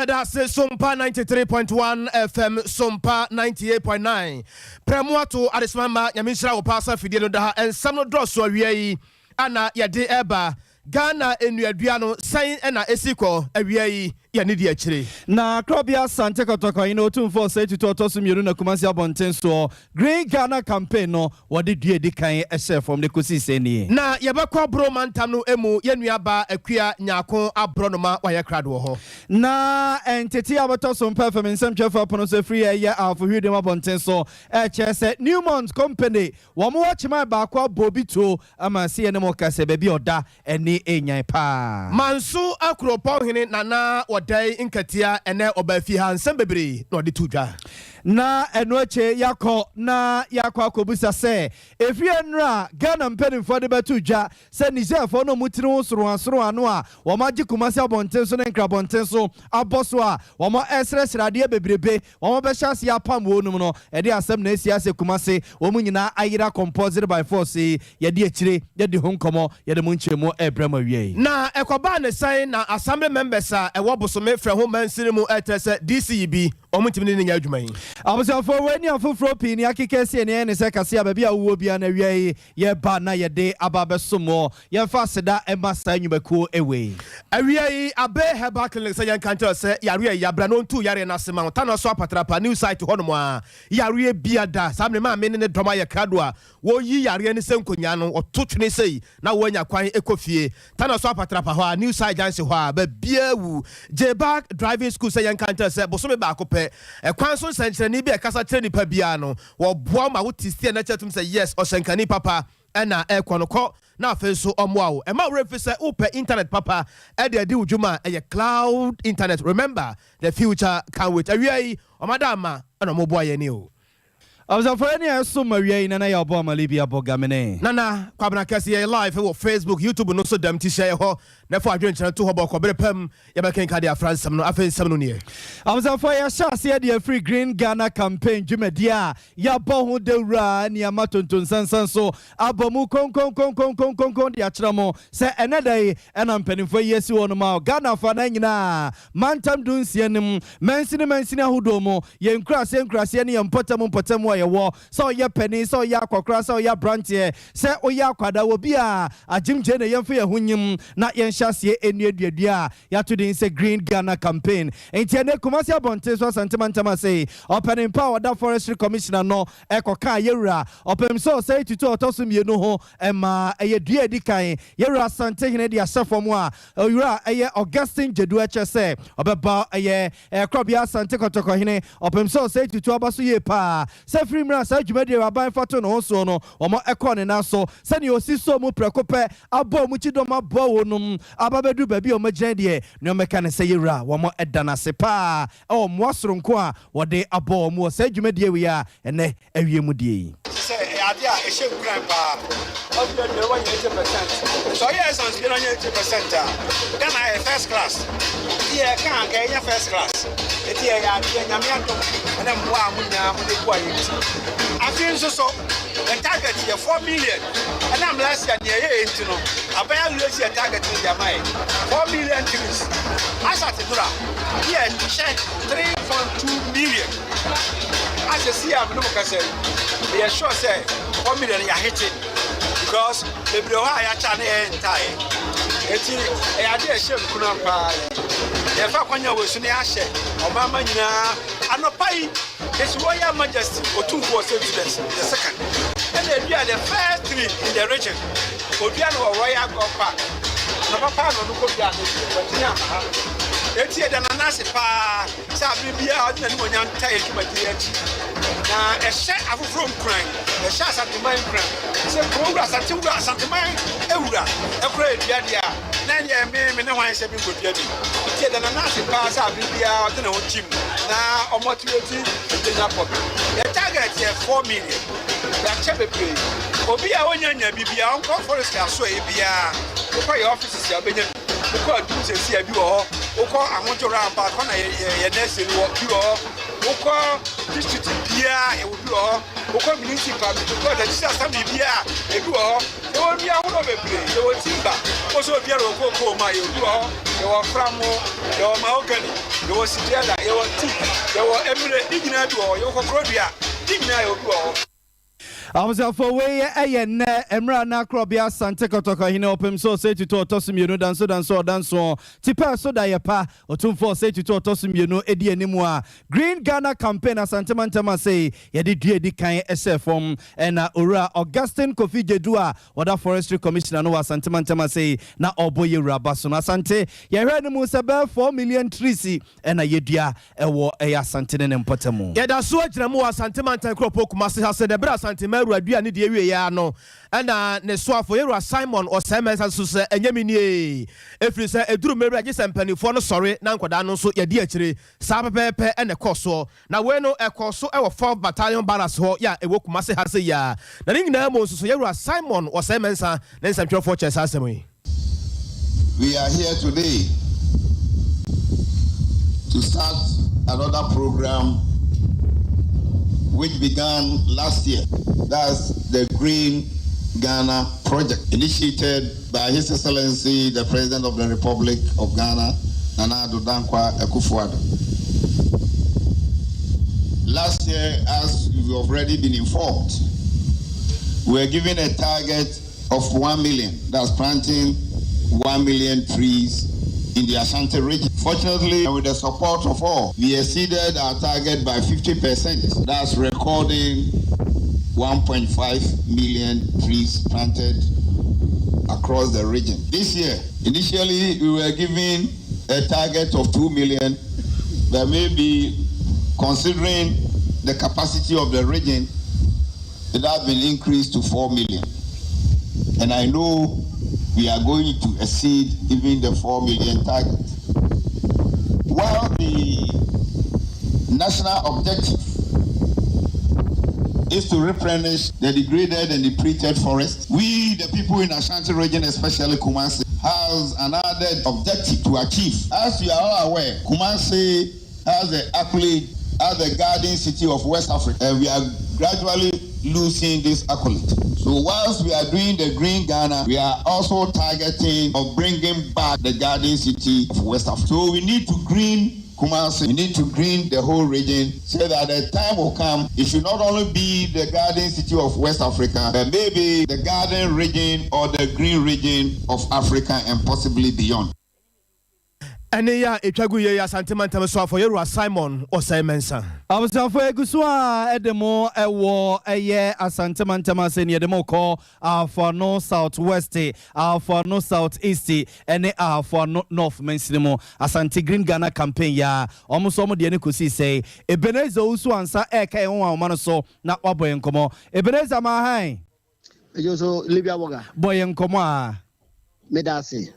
That's Sompa 93.1 FM, Sompa 98.9. Premuato Adesmama Yamisha Opasa Fidiano Daha and Samuel Drosso Awiei Anna Yade Eba Ghana Enuaduano Sain Ena Esiko Awiei Yanidi Achiri. Na Krobia Sante Kotoko ino 247 to Totosu Miru na Kumasi Abontenso Green Ghana campaign no wadi die di kan ehye from the Kosi Seni. Na yebekwa bro mantam no emu yenuaba akua nyako abronoma waye krado ho. Na entity abato Sompa from nsem chefa pono so free ye afuhide Abontenso chese Newmont company wo mo wachima ba kwa bobito ama se ene mo kase bebi oda eni enyan pa. Mansu akropo hene nana Day in Katia and now Obafi Han Sembebri, no the tuja. Na enoche yako na yako kobusa se if you enra Ghana mpeni for the batuja se Niger for no mutino suru anua wamaji kumasi Abontenso na Abontenso aboswa wama esres radie bebrebe wama beshasi ya pam wonu no ede asem na esiase kumasi womu nyina ayira composed by force yedi echire yedi honkomo yedi munchemu ebrema wie na ekoba ne sign na assembly members a ewoboso me frɛ ho mansinimu etese DCB omuntimi ne nya adwuma yi abosafo weni afoforo pini akikese ne se kase ababi awuo bia na wie ye ba na ye de ababesomo ye fa seda emasa nyubaku ewe awie abe heba clinic se yan kanto se yare yabra no ntu yare na sema tano so apatrapa new site hono a yare bia da samne ma me ne doma ye krado a wo yi yare ne senkonya no ototwene sei na wo nya kwan ekofie tano so apatrapa ho a new site janse ho a ba bia wu J-Back driving school se yan kanto se bosome ba akopɛ kwan so senkyerɛni bi kasa kyerɛ nipa bia no wo boa ma wo tistie na chatum say yes o senkani papa ɛna ɛkɔnokɔ na afi so ɔmoa wo ɛma wo refi sɛ wopɛ internet papa ɛde adi wudwuma ɛyɛ cloud internet. Remember the future can wait awiai ɔmadama ɛna ɔmoboa yɛ ni o Abzafani aso mawie na ya obo amalibi abogamene nana kwabna kase ye live wo Facebook YouTube no so dam ti share ho na fo adwen kyerɛ to ho bɔ kɔbere pam ya be ken ka dia France sam no afen sam no ne Abzafani ya sha se dia free Green Ghana campaign dwumadia ya bɔ ho dewura ni amatonton sansan so abomu kon dia kyerɛ mo se enedai ɛna mpanimfo yesi wo no ma Ghana fa na nyina mantam dun sienim mansini ahodo mo ye nkrase ne mpotam yewo so ye penny so ya kwakra so ya branche se oya kwada obi a ajimje ne yemfa yehunyim na yenhyasie enuaduadua ya to the say Green Ghana campaign enti ne Kumasi Abontenso santimantama say opening power da forestry commissioner no ekoka yewura opem so say tutu otosumienu ho ema eyedua edikan yewura sante hene dia sefom a yewura eye Augustine Jedu se obeba eye krobia sante kotoko hene opem so say tutu abaso ye pa free mra sa dwumade aban fato no so no omo ekone na so se ne osiso mu prekope abo mu chidom abo wonum ababedu ba bi o magyan de ne omeka ne se yewura womo edana se pa o mo soronko a wode abo mu sa dwumade wi a ene awie mu die se ade a ehye nkran pa of the 80%. So yes, I'm still on 80%. Then I first class. Yeah, can't get first class. It's here, and I'm I feel so. The target here 4 million, and I'm last year near 8. I barely lose your target in your mind. 4 million trees. I started to yeah, check 3.2 million. As you see, I'm looking at they are sure say 4 million you hit it. Because the Broha Yachan entire. It's a idea shame couldn't buy. If I want you was in the ashe, or Mamma, and no pay, it's Royal Majesty or 2 for the second. And they are the first 3 in the region. Obiano Royal Go Park. No papa no go down. It's here than a nasi pa, Sabia, and when I'm tired to my dear. Now, a share of room crank, a shot at the mind crank. So, progress at 2 glass at the mind, Eura, a great yadia. Nanya, me, no one said good yadi. It's than a nasi pass out, Bibia, I don't know what Jim. Now, or motivating the Napo. The target here 4 million. That chepe play. Obia, Onya, Bibia, Uncle Forest Castle, Bia, the offices, Yabin. Because you see a view or I want to run back on a nest in what you are. District Pia, community party because the just some bibia e do ho e won bia ho no bebre e won timba o so bia ro ko ma e do ho e won framo e won mahogany e won sidiada e won tea e won emre digina do ho e won krodua digina e do ho I was for way Emra na Krobia Santa Kotoka Hino Opim so say to Tosim you know dance Tipa so da pa or tune for say to Tosim you know Eddie anymore. Green Ghana campaign as Santamantama say Yedi kind SF from and Ura Augustine Kofi Jedua wada forestry commissioner no Santamantama say na oboye Rabasona Sante Yahana Musabe 4 million trees and a yedia ewo eya Santinen and Potamo. Yada so Jamo Santamanta Kropo Kumasi has said the Bra Santima. Aduane de ewie ya no na ne so afo yero Simon or Simon so se enyamini efiri se eduru meru age sempanifo no sori na nkoda no so yade akire sa pepepe ene koso na we no ekoso e wo 4th battalion barracks ho ya ewo Kumase ha se ya na nyina mo so yero Simon or Simon sa na nsantwefo chesa asemi. We are here today to start another program which began last year. That's the Green Ghana project, initiated by His Excellency, the President of the Republic of Ghana, Nana Addo Dankwa Akufo-Addo. Last year, as you've already been informed, we were given a target of 1 million. That's planting 1 million trees in the Ashanti region. Fortunately, with the support of all, we exceeded our target by 50%. That's recording 1.5 million trees planted across the region. This year, initially, we were given a target of 2 million, but maybe considering the capacity of the region, it has been increased to 4 million. And I know we are going to exceed even the 4 million target. While the national objective is to replenish the degraded and depleted forest, we, the people in Ashanti region, especially Kumasi, has another objective to achieve. As you are all aware, Kumasi has the accolade as the garden city of West Africa, and we are gradually losing this accolade. So whilst we are doing the Green Ghana, we are also targeting of bringing back the garden city of West Africa. So we need to green Kumasi, we need to green the whole region so that the time will come, it should not only be the garden city of West Africa, but maybe the garden region or the green region of Africa and possibly beyond. Ene ya etwagu ye ya santimanta so afọ yero Simon or Simon san. Abusafo egusua edemo ewo eye asantimanta masen yedemo call for no southwest for no southeast ene for no north mensinimo Asante Green Ghana campaign ya omuso mo de ne kosi say Ebenezer usu ansa eka e won ma no so na waboye nkomo Ebenezer ma han ejoso Libya woga boye nkomo a medase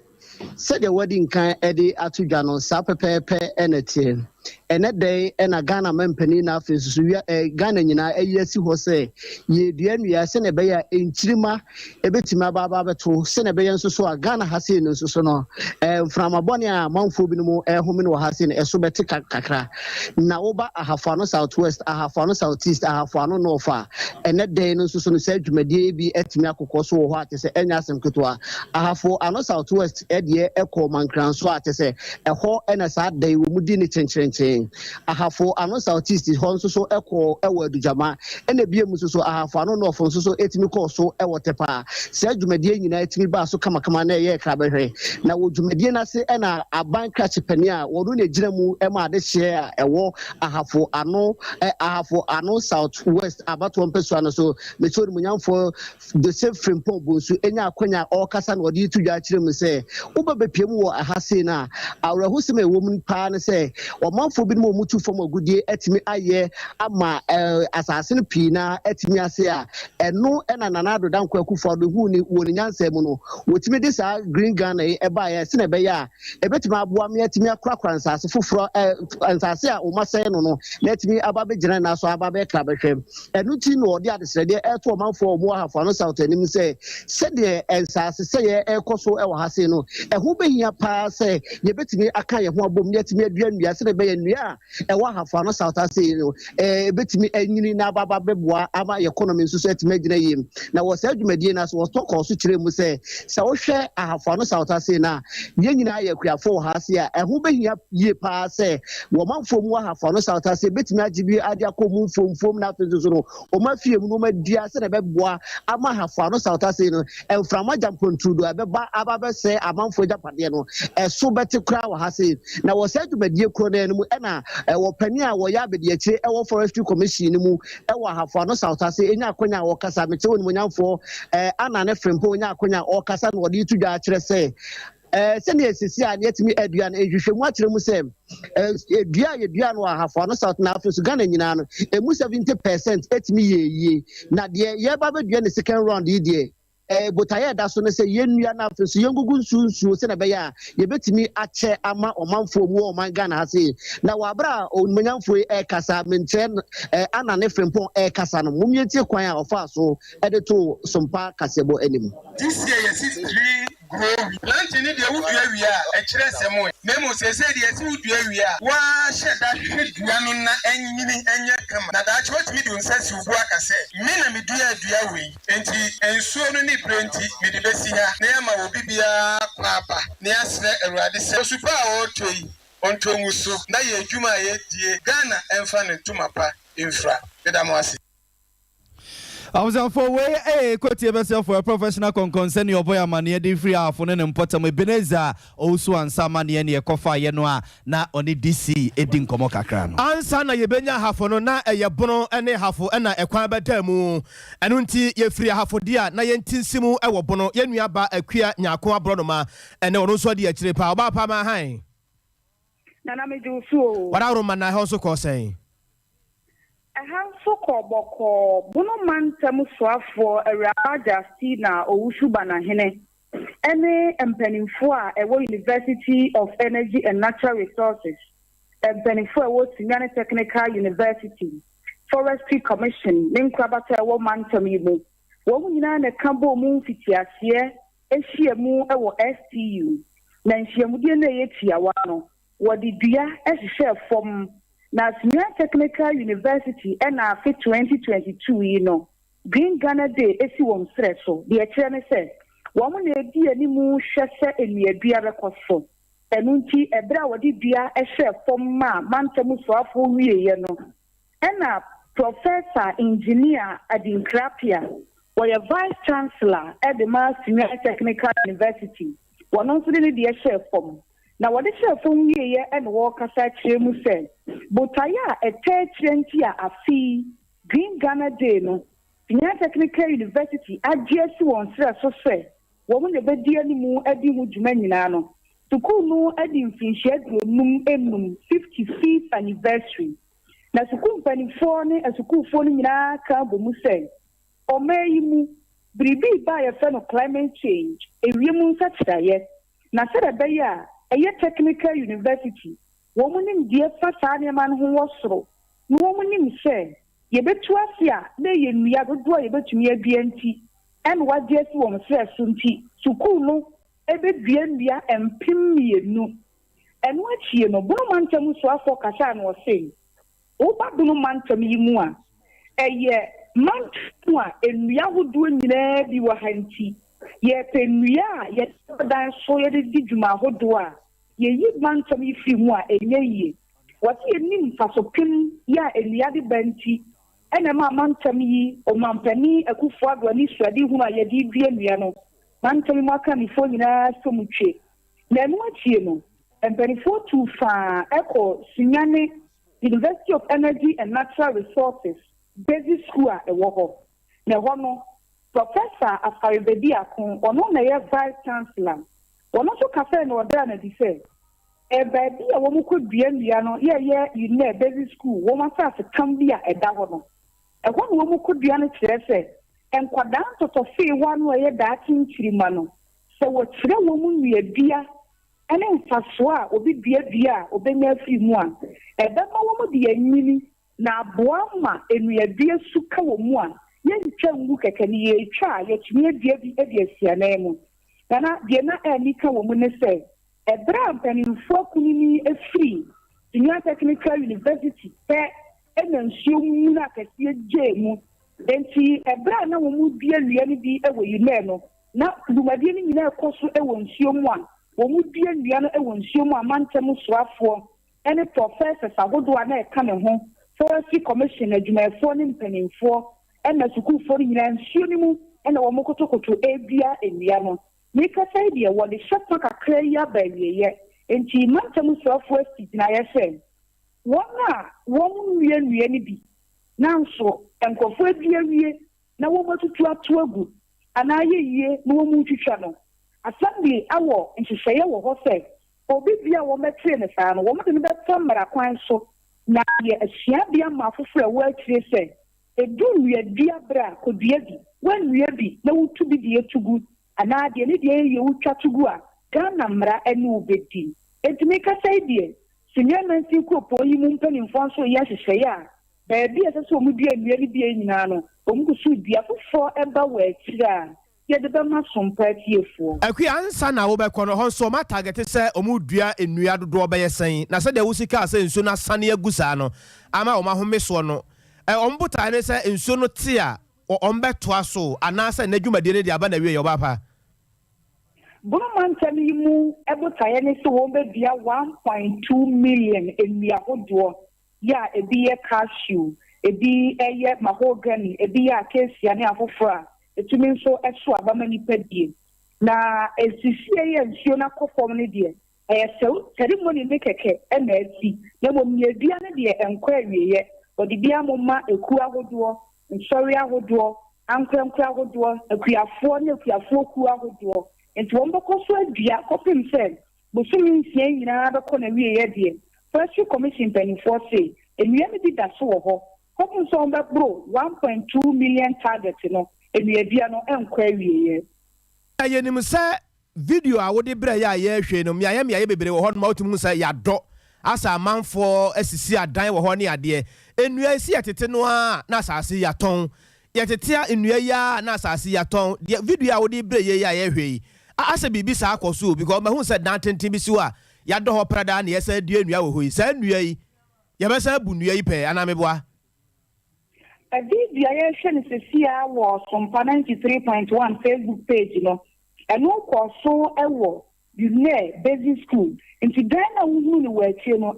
said the wedding can Eddie Atujano, Sapepe, and a team. And that day, and a Ghana Mempany na face, a Ghana, a yes, who say, ye, the end, we are sent a bear in Chima, a bit my baba to send a bear so a Ghana has seen so no, from a bonia, Mount Fubino, a homino has seen a subetica cacra. Naoba, I have found southwest, I have found southeast, I have found no far. And that day, no so said to me, be at Miako so what is a Enyasam Kutua. I have for another southwest, Eddie, Echo, Mancran, Swat, say a whole and a sad day, we didn't change. I have for another southeast is so echo ewa dujama and the BM so I have for no so etimi so ewa tepa say dwumadie nyina etimi ba so kama na ye krabehe na wo dwumadie na se na aban catch pania wo do na gina mu e ma de share ewo I have for ano southwest abato mpeso no so me so mu nyamfo the same frame pombo so enya akonya o kasa na odi tu dwa kire mu say wo ba bepiem wo ahase na awrahu se me wo mu pa na say for bi mo mutu from agudie etimi aye ama asase no pina etimi ase a eno na Nana Addo Dankwa Akufo-Addo hu ni woni nyansa mu no wotimi de sa Green Ghana e ba ye se na be ya ebetimi aboa me etimi akrakra nsase foforo nsase a o masay no na etimi aba be gina na so aba be kra be hwem eno ti no ode adesrede eto manfo mo hafo no south anim se de nsase se ye ekoso e wo hase no eho behia pa se ye betimi aka ye ho abom ye etimi aduanua se na be nnua ɛwɔ hafa no South Ase no betimi anyini na baba beboa ama economy nso so etime gyina yim na wɔ saa dwumadie na so wɔ tɔkɔ so kyerɛ mu sɛ wohwɛ ahafa no South Ase na ye nyina yɛ kuafo ha ase a ɛho behia yie pa sɛ wɔ manfo mu ahafa no South Ase betimi agibi ade akɔmu mfomfom na afenso so no o ma fie mu no ma dia sɛ na bɛboa ama hafa no South Ase no ɛmframa jampontrudo abɛba ababɛsɛ amanfo japade no ɛso bɛte kra wɔ ha se na wɔ saa dwumadie kro na mu ɛna wɔ pani a wɔyɛ abedi akyi ɛwɔ forestry commission mu ɛwɔ hafa no South Ase enya akonya wɔ kasa mekyɛ wɔ nimonyamfo ana ne frempo enya akonya wɔ kasa no wɔde tudwa akyerɛ sɛ sɛnea esisi a yɛtumi adua no ehwehwɛ mu akyerɛ mu sɛ edua yɛdua no ahafa no South na afro so Ghana nyinaa no emu 70% etumi yie na deɛ yɛba bɛdua ne second round yi deɛ botaye da so ne se yenua na afso yengugu nsuo se na be ya yebetimi ache ama omanfo mu oman Ghana ha se na wabra onmanyamfo kasa menche ana ne frempon kasa no mumietie kwan a ofa so de to Sompa kasebo anim this year yes 3 grow plant ni de wo dua wi a kire semo memo se de yes wo dua wi a wa sheda hwedua no na enyini enye kama na da chot mi do nsasi ubu akase me na me dua wi enti ensuo no ni brenti me de besia na yama obi bia kwapa na yasre awurade se supa a otoi onto nguso na ye adwuma ye die Ghana emfa ne tumapa infra bedamwase I was for way quote myself for a professional concern your boy money de free half on an important Beneza also and some money and your coffee yenoa na only DC edin komo kakran. Ansa na yebenya half on na bono ene half na ekwan bedam enu nti ye free half dia na yentinsimu ewo bono yenua ba akua nyako abrodoma ene ono so de akire pa oba pa ma han. Na na meju so. Wada roma na ho so ko sen. Ahanso koboko bono mantam soafo awuraba na owusuba na hene ene empanimfo a ewo University of Energy and Natural Resources empanimfo ewo Senior Technical University Forestry Commission nenkrabata ewo mantam yimu wo nyina na kambo mu fitiase ehyiemu ewo STU na nhyiemu die na yetiawa no wodi dua ehhye fom na Senior Technical University na fi 2022 yi no Green Ghana Day esi won sreso de ekire ne se wo mo na edi animu hwese enuadua rekoso enu nti ebra wodi dua ehwe fom ma mantamu soafo wieye no na Professor Engineer Adinkrapia was a Vice Chancellor at the Senior Technical University wono nso de de ehwe fom na wode chefo wieye and walk aside chemu say botaya a 30 a afi Green Ghana Day no Senior Technical University agiesi won sre so say wo mo ne bedi animu adi hu dwuma nyina no sukuu no adi mfinhye adunum enum 55th anniversary na sukuu mpanifo ne asukuu no nyina ka bomu say omayimu bribi ba ye fe no climate change ewiemu nsakyiraye na sere be ya eye Technical University womunim die fa saa ne man ho wosoro no womunim se ye betu asia na ye nua dodo ye betumi abia nti en wade asi wo msre so nti sukuu no ebe bia nua empim mienu enu achie no bono mantam so afọ kasa na ose wo ba bono mantam yi mu a eye mantam a enua hodo nyina bi wa hanti ye penua ye dan so ye di dwuma hodo a ye yi mantam yi fi mu a enye wati enim fasopim ya eliade banti ena ma mantam yi o mampani akufo adwani suade hu a ye di bia nua no mantam mu aka ni fo nyina somutwe na enu achie no empanifo tu fa eko Sinyane University of Energy and Natural Resources Basic School a ewo ho na ho no Professor Afaribedi Akon ono na ye Vice Chancellor ono so kafe na odra na di say baby a wo mu kodua nua no ye uni Basic School wo ma fa se kambia eda ho no e ho no wo mu kodua no kire se enkwada ntotofe wa no ye da kinchirima no se wo kire wo mu nua bia ene mfaso a obi bia obenya afiri mu a ebema wo mu de anyini na aboa ma enua bia suka wo mu a ye ntwa ngu keke ni ye twa ye tumi bia bi asia na mu na de na anika wo mu ne se ebra mpanimfo kunini afiri Senior Technical University ɛna nsuo mu na kɛseɛ gye mu enti ɛbra na wɔn mu bia nnua no bi ɛwɔ yimɛ no na dwumadie no nyinaa ɛkɔ so ɛwɔ nsuo mu a wɔn mu bia nnua no ɛwɔ nsuo mu a mantam soafoɔ ɛne professors ahodoɔ a na ɛka ne ho forestry commission adwumayɛfoɔ ne mpanimfoɔ ɛna sukuufoɔ no nyinaa nsuo no mu ɛna wɔn kotokoto ebia nnua no mekasa yi deɛ wɔde hyɛpa kakra yi aba awieyɛ enti mantam soafoɔ asi gyinaeɛ sɛ wɔn a wɔn nwie no bi nanso nkɔfoɔ bi awie na wɔn bɛtutu ato agu anaa yie na wɔn mu twitwa no assembly awɔ nhyehyɛeɛ wɔ hɔ sɛ obi bi a wɔn bɛtire ne saa no wɔn de no bɛtɔ mmara kwan so na yɛ asuabea ma afoforɔ a wɔakyire sɛ edu nnuadua bere a kodua bi wɔnnua bi na wotu bi deɛ tugu anaa deɛ ne deɛ yɛ wotwa tugu a Ghana mmara ɛne wo bɛdi etumi kasa yi deɛ senior nancy kuropɔn yi mu mpanimfoɔ nso yɛ ahyehyɛeɛ a baabi a ɛsɛ sɛ wɔn dua nnua no bi nyinaa no wɔn kusu dua foforɔ ɛba wɔ akyire a yɛde bɛma Sompa atiefoɔ. Akui ansa na wobɛkɔ no hɔ nso ɔma target sɛ ɔmo dua nnua dodoɔ bɛyɛ sɛn na sɛdeɛ wo sika sɛ nsuo no asane agu saa no ama ɔmo ahome soɔ no ɔmo botae ne sɛ nsuo no te a ɔmo bɛtoa so anaasɛ n'adwumadie no de aba na wie yɛ ɔba pa. Bonomantam yi mu ɛbotaeɛ ne sɛ wɔn bɛdua 1.2 million nnua ahodoɔ yɛ a ebi yɛ cashew ebi ɛyɛ mahogany ebi yɛ acacia ne afoforɔ a etumi nso ɛso abama nipa die na esisie yɛ nsuo na kɔ fam ne deɛ ɛyɛ sɛw ceremony ne kɛkɛ ɛna esi na mo miedua ne deɛ ɛnkɔ awieyɛ wɔde bia mo ma eku ahodoɔ nsɔre ahodoɔ ankorankora ahodoɔ akuafoɔ ne akuafoɔ ku ahodoɔ nti wɔn bɛkɔ so adua kɔpem sɛ bosomi nsia nyinaa bɛkɔ na wieyɛ deɛ forestry commission mpanimfoɔ sɛ nnua no bi da so wɔ hɔ kɔpem sɛ wɔn bɛboro 1.2 million target no enuadua no ɛnkɔ awieyɛ. Yɛnim sɛ video a wode brɛ yɛ a yɛhwɛ no mmeayɛ bebree wɔ hɔ no ma wotumi hu sɛ yɛadɔ asa amanfoɔ asisi adan wɔ hɔ ne adeɛ nnua esi yɛtete no a na asase yɛatɔn yɛtete nnua yi a na asase yɛatɔn deɛ video a wode brɛ yɛ a yɛhwɛ yi asɛ biribi saa akɔ so because mahu sɛ dan tenten bi si hɔ a yɛadɔ hɔ prada na yɛsɛ dua nnua wɔ hɔ yi saa nnua yi yɛbɛsɛ abu nnua yi pɛɛ anaa meboa. Video I share Cecilia was Sompa 93.1 Facebook page, and no course so ever you know basic school. And to Ghana women were you know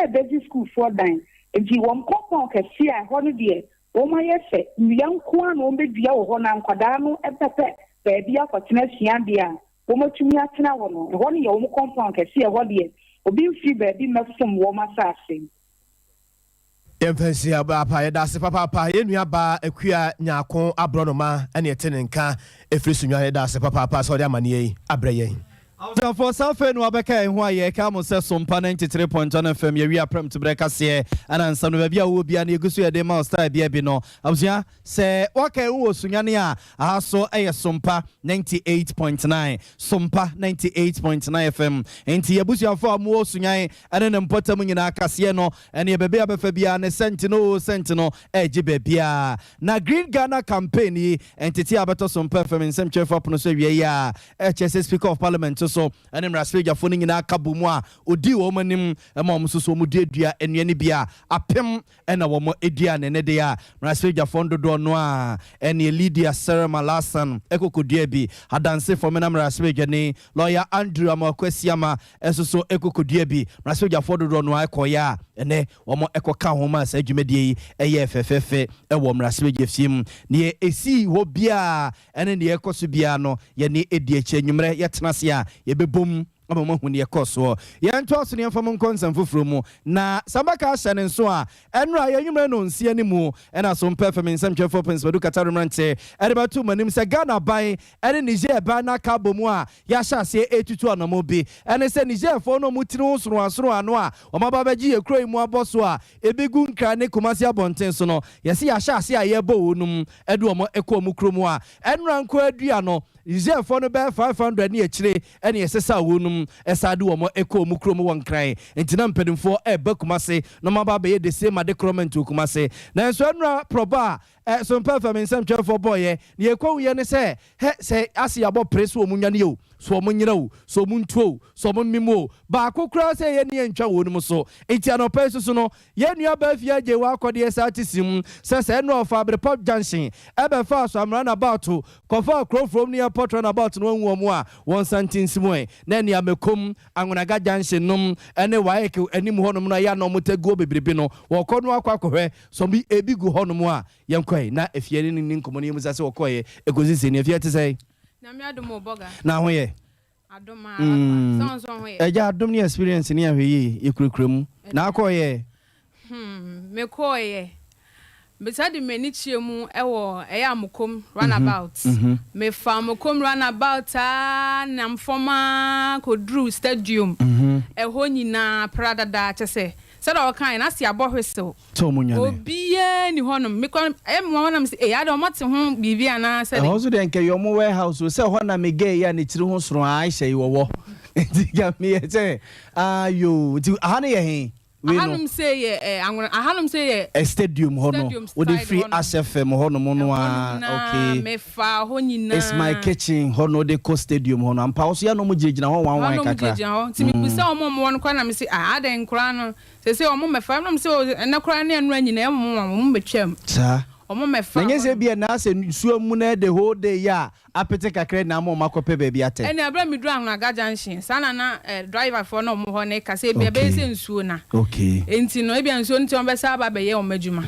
basic school for dine. And you won't come on see a holiday. Oh my yes, young Kwan on the Dia or Honan Quadano and Pepe, baby for Tenesiandia. Woman to me at now, one your own compound can see a holiday, or being free baby met some warm assassin. Yɛmfɛnsi aba yɛda papa yɛnua ba akua nyaako abrɔnoma ɛne ɛte ne nka ɛfiri so nwa yɛda papa sɛ ɔde amane yi abrɛ yɛn. For Safe no abeka en ho aye ka mo se Sompa 93.1 FM ye wi aprem to breka se ana nsa no bia wo bia na egusu ye de ma style bia bi no abusua se waka wo sunyane a aso eye Sompa 98.9 Sompa 98.9 FM enti abusuafo amu sunyan ene ne mpotam nyina akase no ene ye bebe abefa bia ne sentino eje bia na Green Ghana campaign yi entity abeto Sompa FM nsem chefo pono so wie ya HS Speaker of Parliament so ene mraspeja fo ni nyina aka bomu a odi wo manim ma wo so mu dedua enuane bia apem ena wo mo edua ne de a mraspeja fo ndodo no a ene Lydia Sarah Malasan ekokodua bi adanse fo me na mraspeja ni lawyer Andrew Amakwasiama esoso ekokodua bi mraspeja fo dodo no akoya ene wo mo ekoka ho ma sa dwumadie eye fefefe e wo mraspeja fiem ne esi ho bia ene ne ekoso bia no ye ne edi eche nwumre ye tenase a yebebom amama hu ne ekoso ye ntoso ne mfam nkonsam foforo mu na sabaka ahye ne nso a enra ye nwumre no nsie ne mu ena so mpefem nsam twefo pensbadu katarumrante erebatu manim se Ghana ban ene Niger ban na ka bomu a ya hyase etutu anamo bi ene se Niger fo no mutiri usoro asoro ano a omaba baji ye kroi mu aboso a ebegu nkra ne Kumasi abonten so no ye se ya hyase a ye bo wonum edu omo ekomu kromu a enra nko adua no reserve no be 500 ne akire ene yesesa wonum esade wo mo eko mu krom won kran entina mpedimfo eba kumase no maba be the same ade kroment kumase na so anura proba Sompa FM nsem twefo boy ye ne ekwu ye ne se ase yabo press wo munwane yo so mo nyina wo so mo ntuo so mo mimo ba kokura se ye ne ntwa wonum so enti anopa so no ye nua ba fia je wa akode sa tisim se no of Abrepop Junction ebe fa so amran about kofa crow from near port run about no wu mu a won santinsim we na ne amekom Anwonaga Junction num ene waek anim honum na ya no motego bebrebe no wo kono akwakohwe so bi ebigu honum a yenkoi na efie ni nkomo ni musa se wo koye egozisi ni efie te sei na mi adom boga na ho ye adoma so ho ye eja adom ni experience ni ahwe ye kurekurem na akoye me koye beside me ni chiemu ewo eya amukom runabout me fa amukom runabout na mfoma kodru stadium eho nyina prada da chese sada okan na si abohweso to munyane obiye ni honum me kwa wonam se ya do mate ho bibia na se de hozo de nke yo mo warehouse se ho na me gay ya ne chiri ho soro aisha iwowo diga me se ayo ti ahane ye he ahanum say ahanum say a stadium hono with the free SFM hono mono okay me fa ho nyina it's my kitchen hono de co stadium hono ampa so ya no mo jejina ho wan kakra ti mi bisa omo won kwa na me say aden kra no se omo me fa no me say na kra na enu anyina e mo betwam sa omo me fa nanye se bia na se suo mu na the whole day ya apete kakra na mo makope baby ate ene abra mi dru Anwonaga Junction sana na driver for no mo ho ne ka se bia be se nsuo na okay enti no e bia nsuo nti on be sa ba be ye omadwuma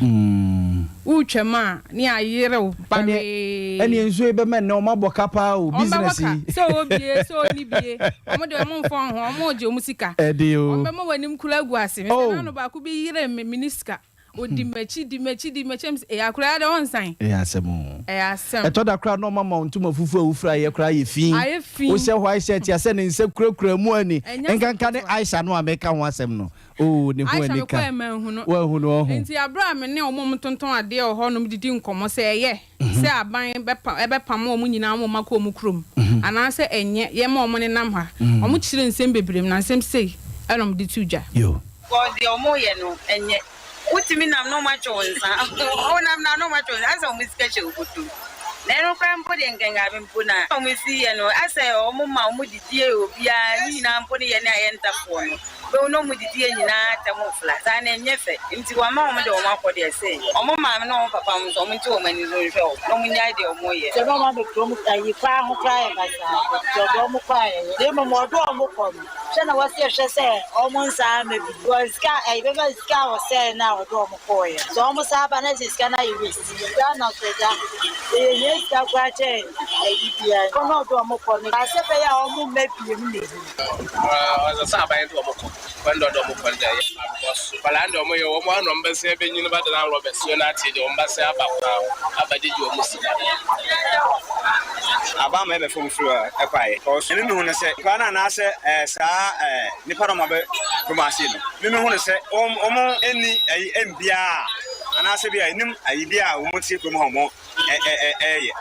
utwema ni ayere o bare ene nsuo be men na o maboka pa o business so obie so ni bie omo de mo mfo ho omo je omusika edio ombe mo wanim kula gu ase me na no ba ku bi yire minister odi mechi akura de onsan asem asem etoda kra no mama ontuma fufu awufra ye kra ye fin o se white shirt ya se ne nse kura mu ani enkanka ne Aisha no ameka ho asem no ne ho ani ka wa hu no ho enti abra me ne omom tonton ade o ho no didi nkomo se ye se aban be pam o mu nyina mo maka o mu krom ana se enye ye ma o mo ne nam ha o mu chire nsem bebrem na nsem sei enom di tuja yo ko de o mo ye no enye utimi nam no machonza nam na no machonza asa umisikeshe ubutu nero kwa mpodi ngenga bempuna umisi ye no asa o mu ma mu didie obia ni na mpodi ye na ye ntafo no be no mu didie nyina tamufla sana nyefe nti wa ma o de o makode ese o mu ma no papa mu so mu nti o mani zo hwe o no mu nya de o mo ye se no ma be krom ayi kwa ho kwa ye basa jo do mu kwa ye de mo do mu kom se na wasi hwe se o mu nsa me bi was ka ai be ba ska o se na o do mu ko ye so o mu sa ba na ska na yi wi ya na se da ye ska kwa che ai bia ko no do mu ko ni ba se be ya o mu me bi mu ne o sa ba do mu ko kwando do mu kwanda ya boss balando mo yo mo ano mbese be nyina ba da Robert so na ti de o mbase abakwa abade ji o musi aba ma be fom fru ekwae ko so mi hu ne se kwa na na se sa ni pa ma be komasi no mi hu ne se omo eni embia ana se bia enim ayi bia o mo ti ko mo homo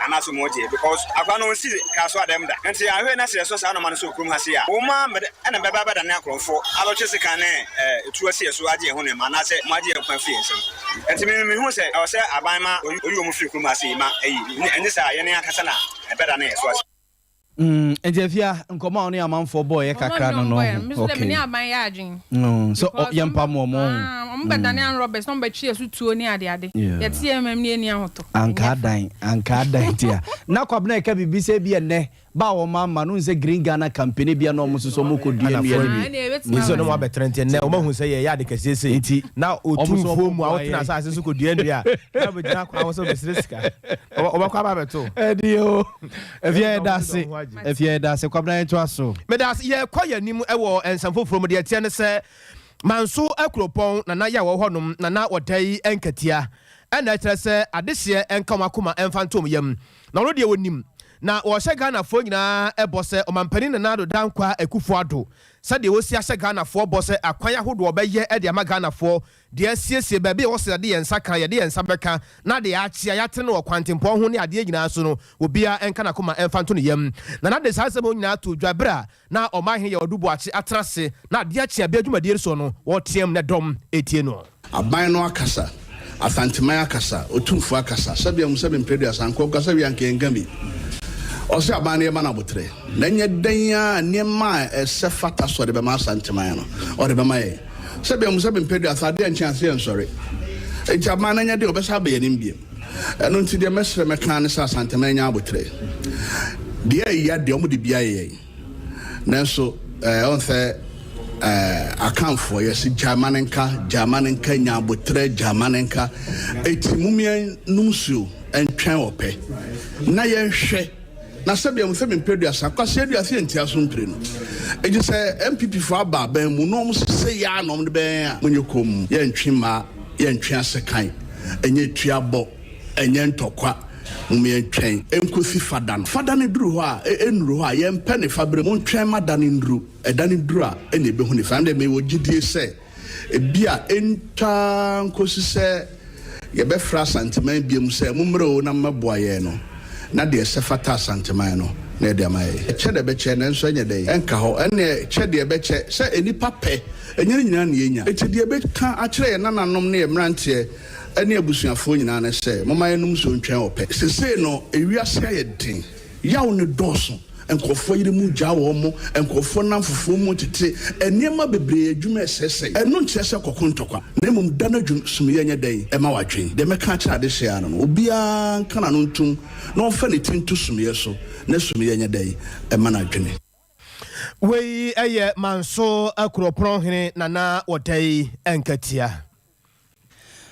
ana so mo je because akwa no si ka so adem da nti ahwe na se so sa no ma no so krum ha se ya o ma me na be ba da na akrofo alo chese kan etu asi so aje ho ne ma na se mo aje kwa fi ensem nti mi hu se o se aban ma oyi o mo fi krum ha se ma enyi sa ye ne akasa na be da na so Enjefia nkoma oni amanfo boy kakra no no okay so yempa mo mbedane an Robert no betwe asutuo ni ade yeti emem ni eni ahoto anka dan tia na kwabna eka bibi se bi enne ba wo mama no nse Green Ghana campaign bia no mo so mo kodua ni so no ma betrente ne o ma hu se ye ya de kasese enti na otumfo mu a wotena asase so kodua ndua na be gina kwa wo so besiriska o ba kwa ba beto edio efie dase kwabna ento aso me das ye kwaya nim e wo ensamfo from de atie ne se manso akropon na ya wo honum na odai enkatia ena kire se adehye enkamakoma enfantom yam na no de wonim na wɔhyɛ Ghanafoɔ nyinaa ɛbɔ sɛ ɔmampanin Nana Addo Dankwa Akufo-Addo sɛdeɛ wɔsi ahyɛ Ghanafoɔ bɔ sɛ akwan ahodoɔ ɔbɛyɛ ɛde ama Ghanafoɔ deɛ asiesie baabi a wɔsɛ yɛde yɛn nsa ka yɛde yɛn nsa bɛka na deɛ akyea yɛate no wɔ kwantempɔn ho ne adeɛ nyinaa so no obia ɛnka nakoma ɛmfa nto ne yam na nade saa sɛm nyinaa to dwabere a na ɔmahe yɛ ɔdubu akye atrase na adeɛ akyea bia dwumadie so no wɔteam ne dɔm etie no aban no akasa asanteman akasa otumfo akasa sɛbia mu sɛbe mpɛdu asankɔ kasa wi anka engami ɔsɛ aban no yɛma no abotrɛ na nyɛ dan a nneɛma a ɛsɛ fata so ɔde bɛma asanteman no ɔde bɛma yɛ sɛbia mu sɛbe mpɛdu asade nkyɛn ase nsɔre ɛnti aban no nyɛ de ɔbɛsɛ abɛyɛ ne mbiem ɛno nti deɛ mɛsrɛ mɛka ne sɛ asanteman nya abotrɛ deɛ ɛyɛ deɛ ɔmo de bia yɛ nanso ɔn sɛ akamfo yɛsi Germanenka nyabotre Germanenka etimumia numsuo entwen ope na yɛhwɛ na sɛbia mu sɛ mpɛdu asakwase aduase ntia so mpre no eji sɛ MPP fo aba ban mu no mo sɛ ya no mo de ben a monyekom yɛntwema yɛntwe asekan enye tuabɔ enye ntɔkwa mumientwen enkosi fada ne duru hɔ a enuru hɔ a yɛmpɛ ne fabre mo ntwen ma da ne nduru ɛda ne duru a ene behu ne fam de me wo gidie sɛ ebia enta nkosi sɛ yɛbɛfra santeman biem sɛ mumre o na mmaboa yɛ no na de sɛ fata santeman no na de ama yɛ kyɛ de bɛkyɛ na nso nyɛ de enka hɔ ene kyɛ de bɛkyɛ sɛ enipa pɛ enyere nyina na yenya eti de bɛka akyerɛ yɛ nananom ne yɛmranteɛ ɛne abusuafo nyinaa ne sɛ mama yɛnum so ntwɛn opɛ sesei no ewiase ayɛ den yaw ne dɔso nkɔfo yire mu gya wɔ mo nkɔfo nam fofo mu tete nneɛma bebree adwuma ɛsɛsɛ ɛno nkyerɛ sɛ kɔkɔ ntɔkwa na mmom da no adwum sumiyɛ nyɛ dɛn ɛma wadwen deɛ mɛka akyerɛ ade hyɛ ano no obiara nka na no ntom na ɔmfa ne tinto sumiyɛ so na sumiyɛ nyɛ dɛn ɛma no adwene wei ɛyɛ manso akuropɔn hene Nana wɔdai ɛnkatia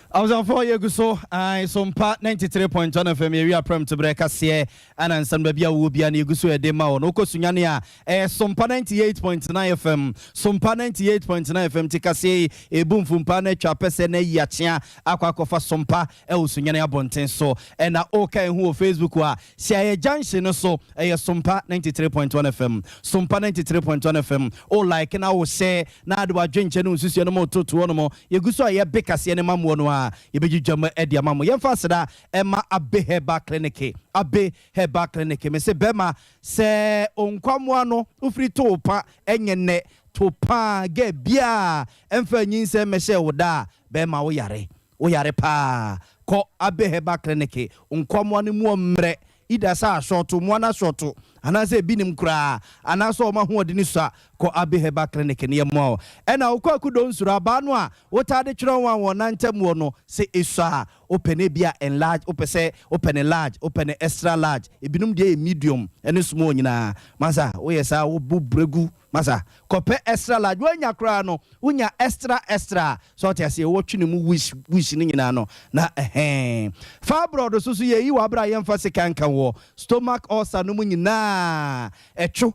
I was on 4 years so I Sompa 93.1 FM area prem to break asie ana nsam bia wo bia na eguso e de ma wo no kosunyane a Sompa 98.9 FM Sompa 98.9 FM tikasie ebumfumpa na twa pese na yiachia akwakofa Sompa e osunyane abonten so e na oka hu Facebook a sia junction no so e Sompa 93.1 FM Sompa 93.1 FM o like na wo share na ade wa dwenche no nsusu no mo totoɔ no mo yeguso a ye bekasie ne mamuo no yebeji jama edi amamo yemfa seda ema abe heba clinic me se bema se onkwamwa no ufri topa enyene topa ge bia emfa nyinse mehye woda bema wo yare pa ko abe heba clinic onkwamwa ne mu omre ida sa shortu mwana shortu anase binim kra anase o ma ho de ni so ko abeheba clinic ne yemo ena okwa akudo nsura ba no a wotade twero wan won nantem wo no se esua open bia enlarge opese open large open extra large ebinum de medium ene small nyina masa wo yesa wo bubregu masa kope extra large wanya kra no unya extra so tiase wo twene mu wish ni nyina no na fibroid so ye yi wa bra yemfa se kankan wo stomach ulcer no mu nyina echo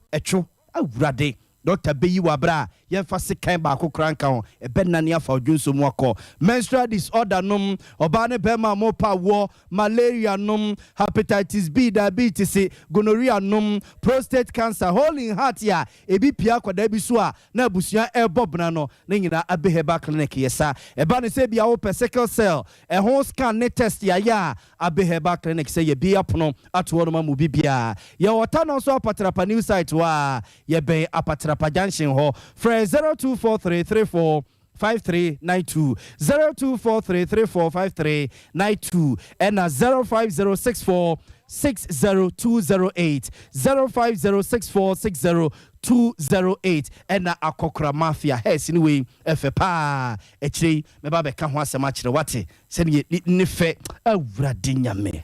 awurade Dr. Beyi Wabra, yemfa sekan ba akokranka ho ebenna ne afa odwunso mu akọ menstrual disorder num obane bema mo pa wo malaria num hepatitis B diabetes gonorrhea num prostate cancer hole in heart ya ebi pia kwada bi so a na abusua ebobna no ne nyina abeheba clinic yesa eba ne se bia wo sickle cell ho scan ne test ya abeheba clinic se ye bia pono ato no mamu bibia ye wota no so apatrapa new site wa ye ben apatrapa junction ho 0243345392 0243345392 and 05064600208 05064600208 and akokra mafia hes anyway efepa echiri me ba be ka ho asema kire wate se ne fe awurade nyame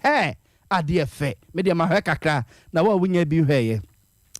ade efe me de ma hwe kakra na wa wunya bi hweye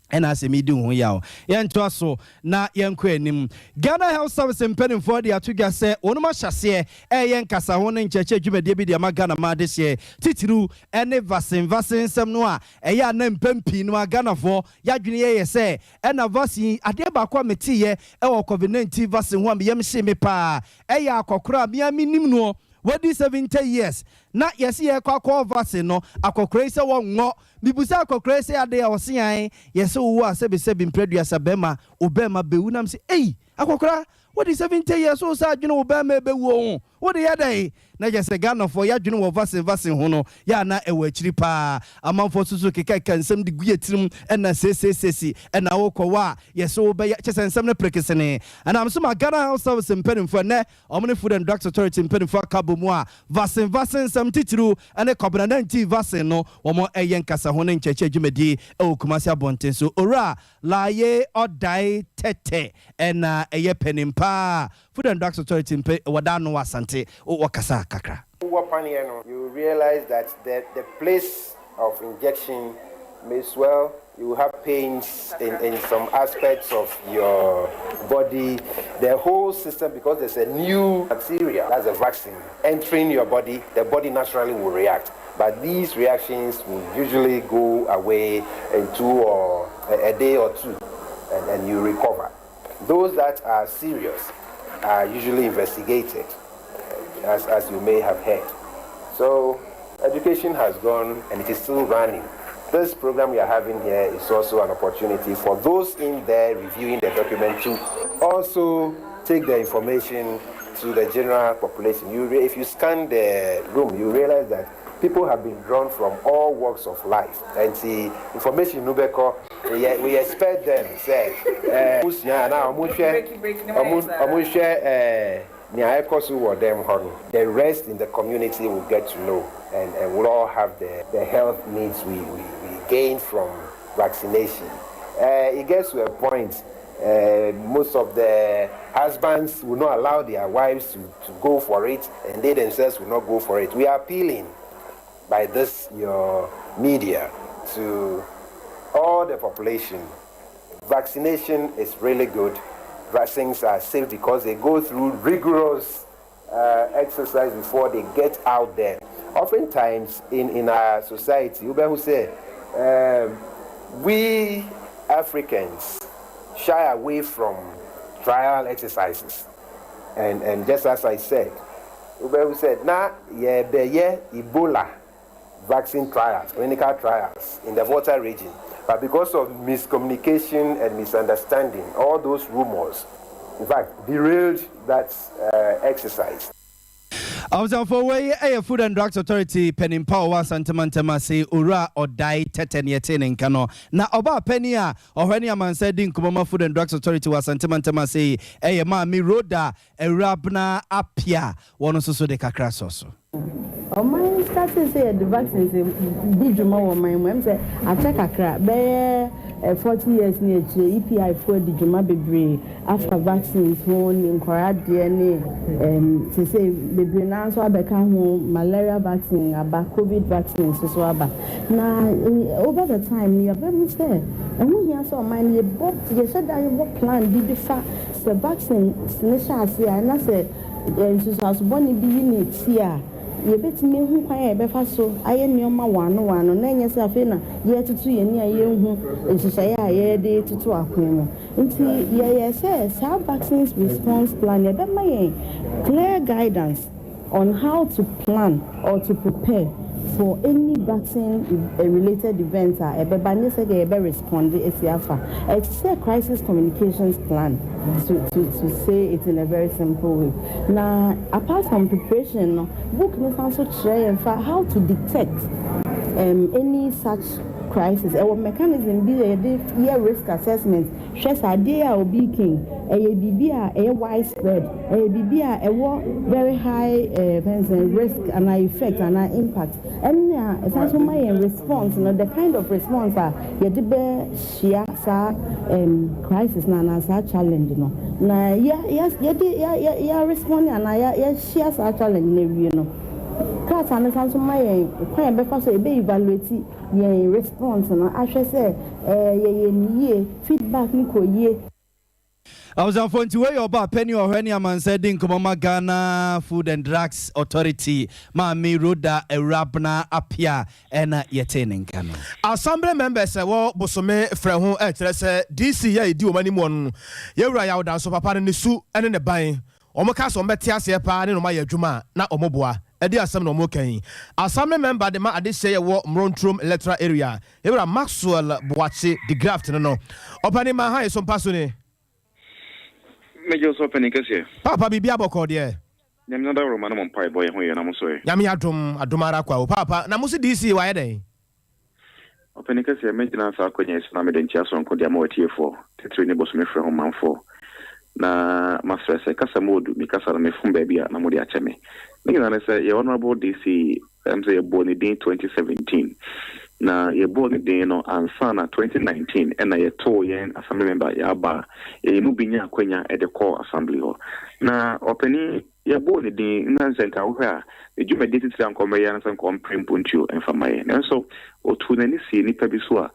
ena se mi di ho yawo yento aso na yenko anim Ghana Health Service impeding for the atuga se onuma hyase yen kasa ho ne ncheche dwumade bi de ma Ghana ma de se titiru ene vaccine sem no a eya na mpampi no Ghana fo yadwene ye se ena vaccine ade ba kwa metiye e wo COVID-19 vaccine ho am yem hye me pa eya akokora mi nim no what is 70 years na yes ye kwa vaccine no akokore se wo ngo bibusa akokore se ade a wosean yes wo a sebe mpreduasa bema obema bewu nam se ei akokora what is 70 years so sa adwene obema bewu what the other na just a Ghana for ya dwene wo vaccine ho no ya na ewo akiri pa amanfo susu keka kansam de guetirim na sesi na wo kwa yes wo be chesensam na prekesene and am so ma Ghana Health Service mpenimfo na omne Food and Drugs Authority mpenimfo akabomu a vaccine sam titiru ane COVID-19 vaccine no wo mo eyen kasa ho ne ncheche adwumadi e okumasi abonten so ora laye odai tete na eye penimpa Food and Drugs Authority mpe wadano wasante wakasa kakra. You realize that the place of injection may swell. You have pains in some aspects of your body. The whole system, because there's a new bacteria, that's a vaccine, entering your body, the body naturally will react. But these reactions will usually go away in 2 or a day or 2, and you recover. Those that are serious are usually investigated, as you may have heard. So education has gone and it is still running. This program we are having here is also an opportunity for those in there reviewing the document to also take the information to the general population. If you scan the room, you realize that people have been drawn from all walks of life. And the information we expect them say the rest in the community will get to know and will all have the health needs we gain from vaccination. It gets to a point, most of the husbands will not allow their wives to go for it, and they themselves will not go for it. We are appealing by this your media to all the population. Vaccination is really good. Vaccines are safe because they go through rigorous exercise before they get out there. Oftentimes in our society, who say we Africans shy away from trial exercises, and just as I said, who said na Ebola vaccine trials, clinical trials in the Volta region. But because of miscommunication and misunderstanding, all those rumors, in fact, derailed that exercise. I was for way a Food and Drugs Authority penning power Santamantama say ura or die teten yetin in cano. Na oba penia or any man said in Kumama Food and Drugs Authority was Santamantama say a mi roda a rabna apia one also de cacrasoso. Oh, my started say the vaccines did you more my mom say I check a crap bear 40 years near EPI for the Juma Baby after vaccines one in Korea DNA to say baby now so I become home malaria vaccine about COVID vaccines so about now over the time you have very said and when you saw my but you said that you plan did the vaccine and I said so I was born in the unit here. You bet me who I ever so I am your one, and then yes, I feel yet to 2 years near you, and to say I day to 2 aquino. Until yes, how vaccines response plan, but my clear guidance on how to plan or to prepare for any vaccine related events are but said they ever respond it's a crisis communications plan to say it in a very simple way. Now apart from preparation, book must also try and find how to detect any such crisis. Our mechanism be a risk assessment. Stress idea or beacon, a widespread, a very high risk and effect and impact. And it's also my response, the kind of response you did crisis na challenge na yes responding and share challenge class and also my quite better so be evaluate your response and I should say feedback ni ko ye. I was on phone to where about Penny or any man said in Kumama Ghana Food and Drugs Authority, Mami Roda, a Rabna Apia, and Yetening Cano. Assembly members say, well, Bosome, Freho, DC, do many one. You're right out, so papa in the suit and in the buying. omo ka so mbeti ase pa ne no ma yadwuma na omoboa edi asem no mo kan assembly member de ma ade share wo Mrontrom electoral area ebra Maxwell Boache the graft no opani ma ha Sompa so ne Major Sopeni kese papa bibia boko de nyam na da roma na mo pai boy ho ye na mo so e nyam adumara kwa o papa na mo si DC wa ye den openi kese me jina sa akonya isi na me den chia so nko dia ma watiefo tetri ne boso me frɛ ho manfo na masrese kasa modu mi kasa na me fun ba bia na mo de acheme me na say your honorable DC say ye born in 2017 na ye born in no ansa na 2019 and na ye to yen assembly member ya ba ye mu binya akwanya e de call assembly ho na openi ye born in na center wo ha ejuma de titira nkombe ya na san komprim puntu enfamaye na so otu na ni si nipa bi so a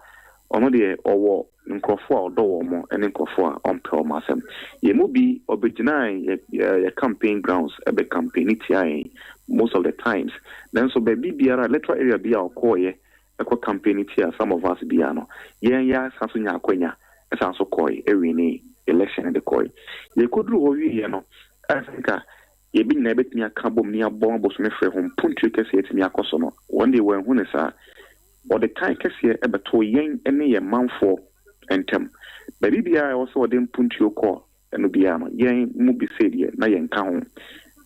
ono de owo nkrofo a odo wo mo ene nkrofo a ompe o masem ye mu bi obegina ye campaign grounds ebe campaign ti most of the times then so be biara electoral area bia okoye eko campaign ti some of us bia no yen ya sanso nya akwanya sanso koy ewini election de koy ye kodru ho wi ye no africa ye bi na betimi aka bom ni abon boso me frɛ ho puntu kese etimi akoso no one day when hu ne sa or the kind kese ebeto yen ene ye manfo entem baby bia also dem puntu ko eno bia no yen mu bi se de na yen ka ho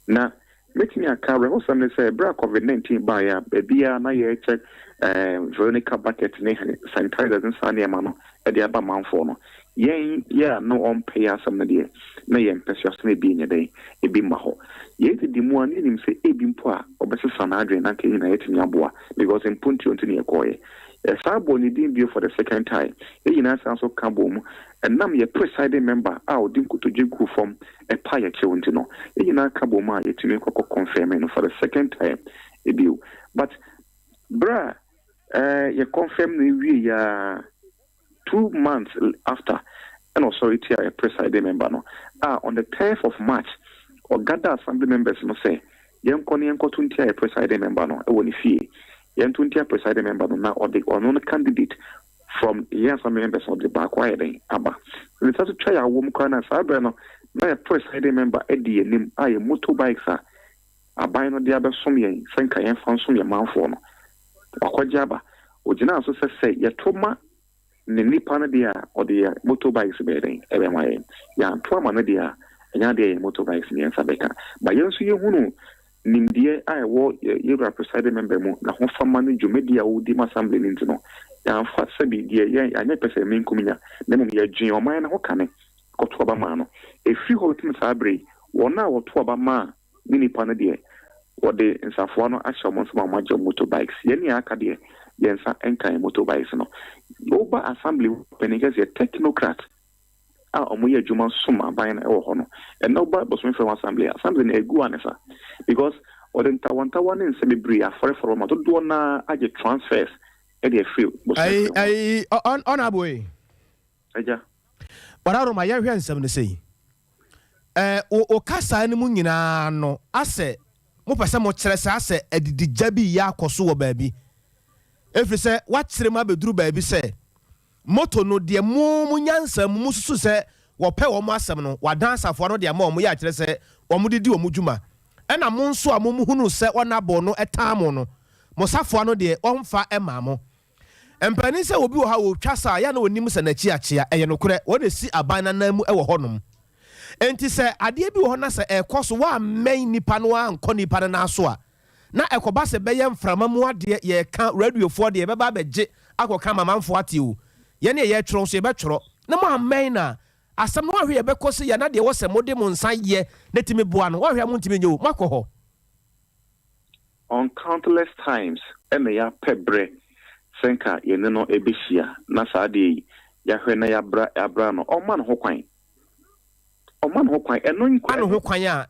na metimi aka re ho sam say bra COVID-19 ba ya bia na ye check Veronica bucket ne sanitizer and sane ma no e de aba manfo no yen ya no on pay asam na de na yen pese asam bi nya dey e bi ma ho ye di mu an nim say e bi mpo a obesesa na adwen na kan na yetimi aboa because in punti onti ne ekoye sabo ni din bio for the second time e yina san so ka bom and nam ye presiding member a odin kutojigu from e pa ye chewonti no e yina ka bom a yetimi kokko confirm no for the second time e bio but bra ye confirm ni wi ya 2 months after and authority a presiding member no on the 10th of March or gather assembly members no say yen koni yen kotunti a presiding member no e woni fie yen tunti a presiding member no na or the unknown candidate from the assembly members of the back why then aba we start to try our wom kana sabe no na a presiding member e di enim a ye motorbikes a aban no dia be som yen senka yen fan som ye manfo no akwajiaba ogina so se ye toma ne nipa no dia or the motorbikes be den e be mai ya toma no dia enya dia motorbikes ne nsa beka ba yenso ye hunu nimdie a wo ye presiding member mu na ho fama no dwumedia wo di assembly ni ntino ya fa sabi die ye anya pese men kuminya na mum ye dwen o man na ho kane koto ba ma no e fi ho tim sabre wona wo to ba ma ni nipa no die wo de nsafo no ahye mo so ma je motorbikes ye ni aka de ye nsa enkan motorbikes no over assembly penikes ye technocrat omoye adwuma soma ban na wo ho no and no ba boso from assembly na egu anesa because odenta wanta one in semebri afore for ma to do na age transfers e dey free ai on aboy aja bararo ma ye hwe nsem ne sei o kasa ne mu nyina no ase mo pese mo kire se ase adidigya bi ya akoso wo baabi efri se wa kire ma beduru baabi se moto no de mu nyansa mu susu se wo pe wo mo asem no wa dansafo no de ma wo ya kire se wo mo didi wo mo dwuma ena mo nso a mo hunu se ona bo no etamo no mo safo no de omfa ema mo empani se obi wo ha wo twasa ya na onim se na chi achia eye no kure wo de si abana na mu e wo honom enti se ade bi wo na se ekoso wa men nipa no anko nipa na aso a na ekoba se beye mframa mu ade ye ka radio fo de be ba beje akoka mamanfo ate o ye ne ye tworo so ye be tworo na mo amen na asem no ahwe ye be kosi ya na de wo se mode mo nsan ye na timi boa no wo ahwe mo ntimi nyo makoho on countless times and ya pebre senka ye ne no ebehia na saade ya hwe na ya bra no o man ho kwan eno nkwan ho kwan a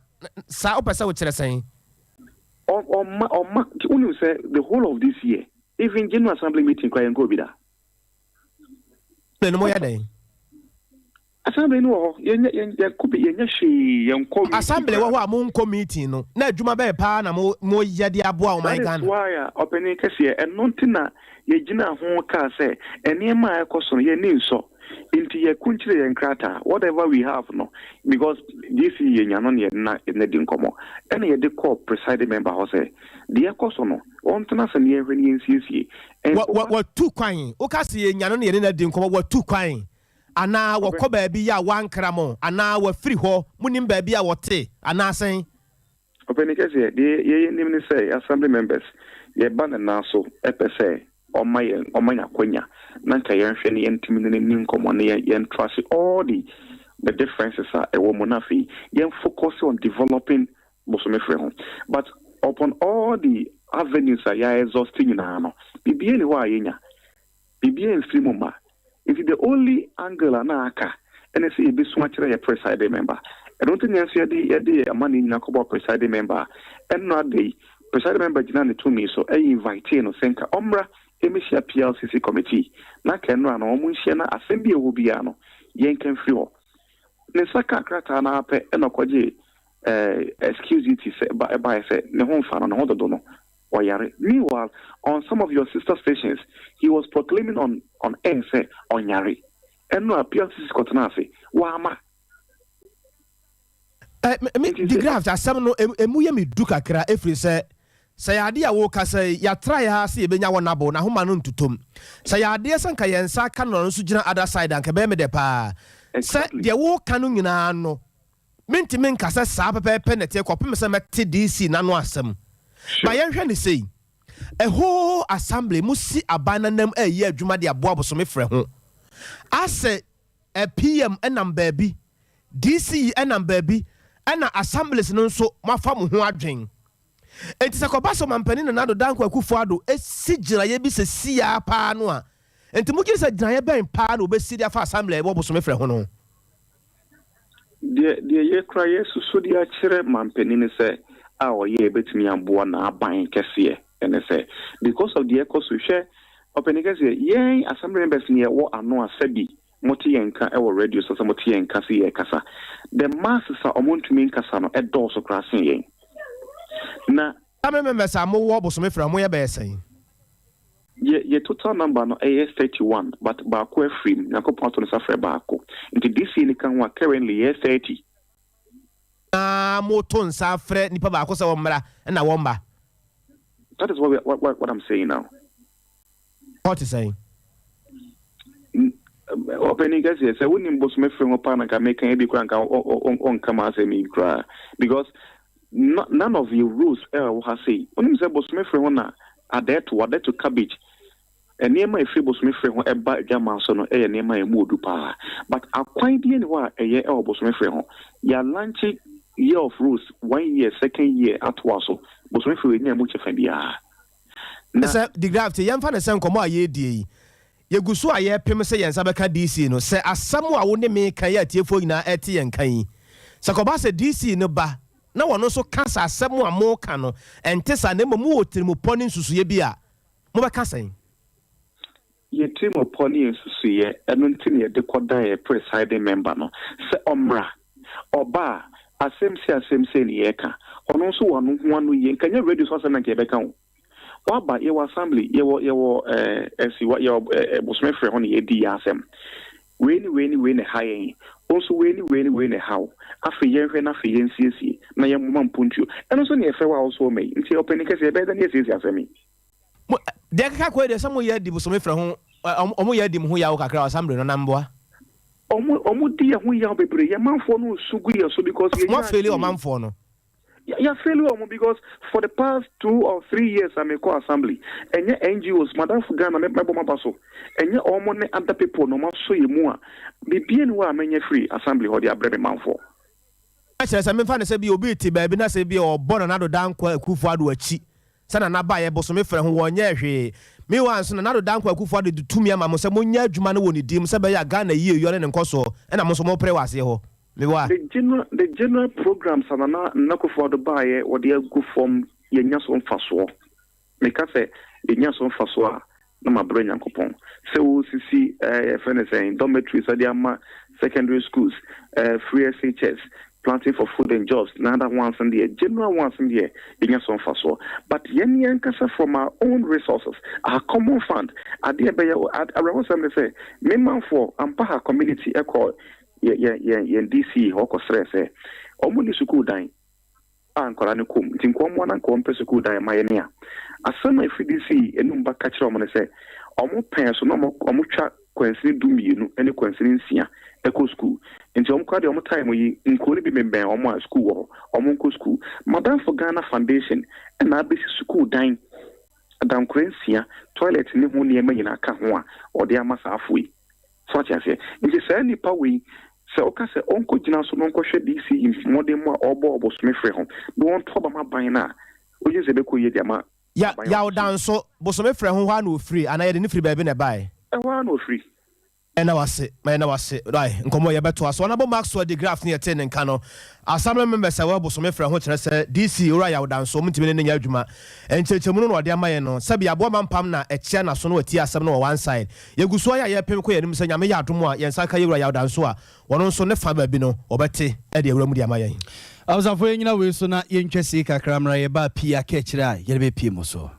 sa opesa wo kire sen o ma unu say the whole of this year even general assembly meeting kwa ngo bi da no mo ya den Assembly no ye could be ye assembly wa mo committee no na adwuma be pa na mo yede aboa o my Ghana. That's why opening kase and nontina ye gina ho ka say enema ekoso ye ni so inti ye kunchire ye nkrata whatever we have no because this ye nyano ne na di nkomo and ye de call presiding member ho say de ekoso no ontena se ne ye hwani nsiesie what two kwan o ka se ye nyano ne na di nkomo what two kwan ana wakọ baabi ya wankra mo ana wa free ho munim baabi ya wote ana sen opening kase ye nim ni say assembly members ye ban na so epese omanya kwanya nanka yenhwe ne yentimi ne ninkomo ne yen trust all the differences are a woman afi yen focus on developing bosomefre but upon all the avenues are ya exhausting na no bibie ni ho ayenya bibie mfiri if the only angle na aka and say e be so akere your presiding member I don't think you see the money in a presiding member and not the presiding member jina to me so I invite no senka omra emesia PLCC committee na kenra na omu hye na assembly wo bia no yen kan free ho ne saka krata na ape e no kwaje excuse it say by say ne ho fa no do no oyare. Meanwhile on some of your sister stations he was proclaiming on air say onyare and no PLCC kotena say wa ma the graft asem no emu ye me du kakra efri se yade a wo ka se ya try ha se ye benya wonabo na homa no ntutom se yade sanka yensa ka no nso gina other side anka be me de pa se de wo ka no nyina no menti men ka se sa pepe ne te kwapem se mete DC na no asem ba yenhwe ne sei a whole assembly musi abananam ayi adwuma de aboa bosome frɛ ho ase a PM enam baabi DC enam baabi ana assemblies no nso mafa mo ho adwen enti se koba so mampani na do danko akufo ado esigira ye bi se sia pa no a enti mo kire se giran ye ben pa no be siria fa assembly bo bosome frɛ ho no de ye kra yesu so dia kire mampani ne se a oye betumi amboa na aban kese ene se because of the echo so hwe openikase yen assembly members ne wo ano asabi moti yenka e wo radio so moti yenka se ye kasa the masses are omontumi nkasa no e do so krasen yen na assembly members are mo wo bosome frɛ mo ye be sen ye total number no is 31 but ba ko afrim na ko pato no safre ba ko nti DC ni kan wa currently is 30 moton safre nipa ba ko se wo mra na wo mba. That is what I'm saying now. What is saying? Opening guys, yes, I wouldn't boss me from a partner can make any crank on come as a me cry because none of your rules has say. When you say boss me from one are there to cabbage. And near my free boss me from a bad German son or near my mood pa. But I quite be anywhere a year or boss me from your lunch year of rules 1 year, 2nd year at Wasso. But we feel near much of the graft, young fan, some come out ye de. Ye go so a year, Pemse and Sabaka DC, no, say, as some I wouldn't make a year for in our eti and Kai. Sakobasa DC no ba. No one also cancer someone more cano and Tessa never more till Muponin Susubia. Mobacassin. Ye team of pony suye, and until the quadra presiding member no, say omra or bar. Asem say ni eka ono also one ye can you reduce us na kebeka wa ba ye assembly ye wo esi wa ye bosme frɛ ho ne ye di asem we ni high also we ni how afi ye hwɛ na afi ye nsiesie na ye moma mpuntu eno so ne efɛ wa also me nti open kase ye better ne siesie asemi de ka ko de samo ye di bosme frɛ ho omo ye di mo ho ya wo kakra assembly no namboa omu dia hu ya bebre ya manfo no sugu ya so because ya feel o manfo no ya feel o because for the past 2 or 3 years I'm a co-assembly enye NGOs madam Ghana me boma baso enye omo ne other people no maso ye mu a bibie ni wa amenye free assembly ho dia brebe manfo actually say me fa ne say bi obi ti ba bi na say bi o bono na do dan kwa akufo ado achi sana na ba ye boso me frɛ ho wonye hwe me wan so na do danko akufo de tumi ama mo se mo nya adwuma no woni dim se be ya Ghana yie yore ne nkoso na mo so mo pre wase ho me wa the general programs na nakufo do ba ye wo de agu form ye nya so mfaso me ka se ye nya so mfaso a na ma bro nyankopon se wo sisi friend saying dormitory so de ama secondary schools, free SHS, planting for food and jobs, another ones in the general ones in the in some faso. But yen kasa from our own resources, our common fund, at the around some say, member for Ampaha community echo DC Hoko Stress, Omuni Suku Dine, and Koranikum, Tinkom and Compe Suku Dine, Mayania. As some if DC and Numba catch on and say, Omo parents, no Omucha, coincident do me, any coincidence here. Eco school. Into the time we include be member on my school or Monco school. Madame for Ghana Foundation and I be school dine down Crensia, toilet in the one near me in a kahwa or the amas halfway. Such as it. In the same way, so Ocasa Uncle Ginas Uncle DC in more than more or Bobo Smith home. Don't talk about my now. We use a beco yama. Yeah, yaw down so Bosome friend who free and I didn't free baby buy. And one free. And I was it, right? And come over to us. One about Maxwell the graph near 10 and Cano. As some members are well, some friend which I said, DC, Uriah down so many in Yajuma, and Chechamuno or Diamayano, Sabia Boman Pamna, a China, Sono, Tia, some on one side. Yaguswaya, Pemco, and Msayamia Tumwa, Yansaka Uriah down so one also ne Faber Bino, or Betty, Eddie Romudia Maya. I was afraid you know, we so not in Jessica Cramra, but Pia Ketchra, Yerbe Pimoso.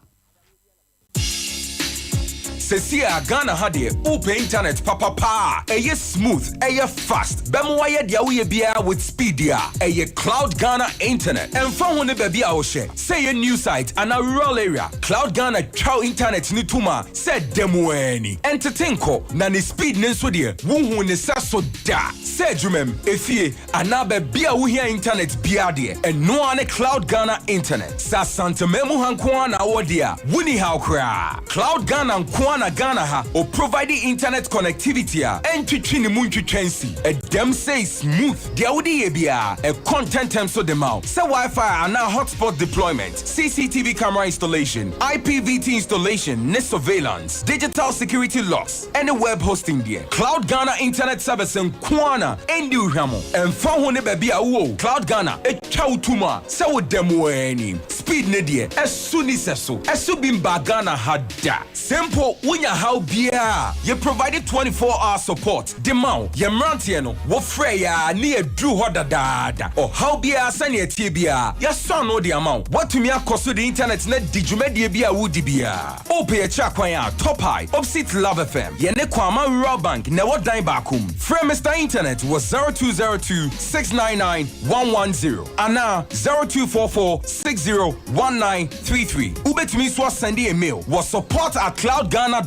Sesia Ghana hade open internet papa eye smooth eye fast bemo waye dia we bia with speed dia eye Cloud Ghana internet and phone one baby a wo share say a new site and a rural area Cloud Ghana chow internet ni tuma said demo any entertain ko na ni speed ne so de wo hu ne saso da say jumem efie ana baby a wo hia internet bia de and no ane Cloud Ghana internet sa santa memu hanko na wo dia wuni how kra Cloud Ghana nko na Ghana ha or providing internet connectivity and twitchini munchu chancy a dem say smooth dia wudi ebia a content term so dem out say Wi-Fi and now hotspot deployment CCTV camera installation IPVT installation net surveillance digital security locks and a web hosting there Cloud Ghana internet service in Kwana and Hamo and phone one baby wo Cloud Ghana a chow tuma say with dem any speed ne dia as soon as so as subimba Ghana hada simple Unya how bia you provided 24-hour support demand ye mrantie no wo freya near drew hoda dada or how bia sane tie bia ya son no the amount what to me akoso the internet na digumedie bia wudi bia ope e cha kwan ya top high opposite Love FM ye ne kwama rural bank na what dine bakum frame Mr Internet was 0202 699 110 and now 0244 601933 ubetumi so send a mail was support@cloudghana.com.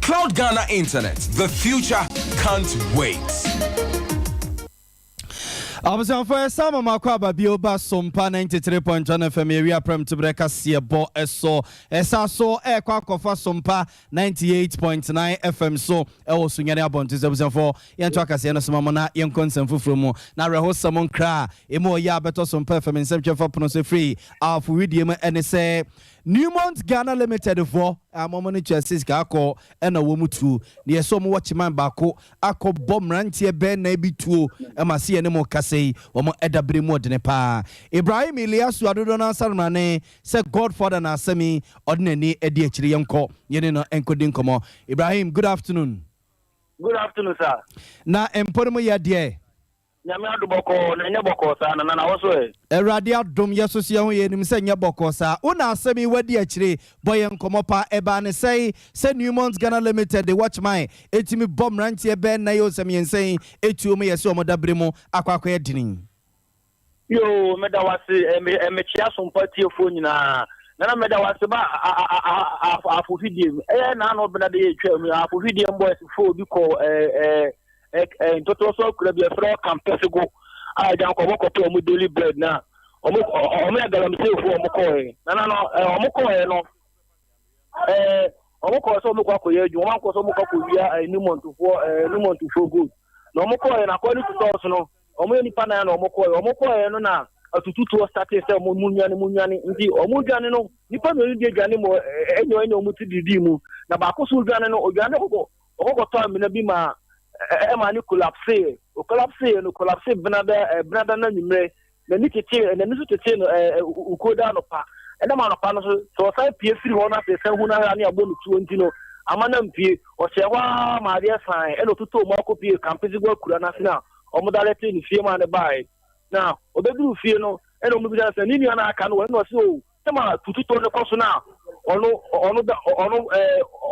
Cloud Ghana Internet. The future can't wait. I was on for some of my crab Bioba Sompa 93.1 FM area prem to break a bo eso so air quack of Sompa 98.9 FM so also Yania Bontis for Yantuaka Samana Yan Consent from Nara Samon Kra Emo Ya better some perform in search for Ponce free of Widium and say Newmont Ghana Limited for a moment justice Gako and a woman too near some watchman Bako Ako bomb rantier Ben Nabi 2 and my see any more Casey or more Edabri more than a pa. Ibrahim Elias Wadona Sarmane said Godfather na semi ordinary Eddie Yanko Yenino encoding como Ibrahim. Good afternoon. Good afternoon, sir. Na empomo ya die. Nyame adoboko na nyaboko sa na na woso e. Erade adom yesosia ho ye nim se nyaboko sa. Una asemi wadi akire boy enkomo pa eba ne say Newmont Ghana Limited the watch my etimi bom rantie e ben na yo semi ensen etuo me yesi omodabre mu akwakwa edinin. Yo meda wase me chia Sompa tiefo nyina. Na meda wase ba afofidie na no bena de etwa mu afofidie boys fo bi ko total so could be a fraud campaign go. I don't come up to a daily bread now. I'm going to say for Mokoy. No, Mokoy, no. Omoko so Moko, you want to Moko, a new month to feel good. No Mokoy, and according to Tosno, Omani Pana, or Mokoy, no, now. To start Munyani, Omujano, Nippon Janimo, any Mutidimu, Nabaco Sulgano, or Gano, or time in a bima. Emani collapse no collapse brother na nimre na nikete na nisu tete no ukoda no pa e na ma no pa no so sai pie free ho na se hu na ani abonu 20 no amanam pie o se wa ma de san e no tutu mo akopie campus go kura na sina o mo direct ni fie ma ne bai na obeduru fie no e no mo bi san ni nua na aka no no se o tema tutu to ne koso na ono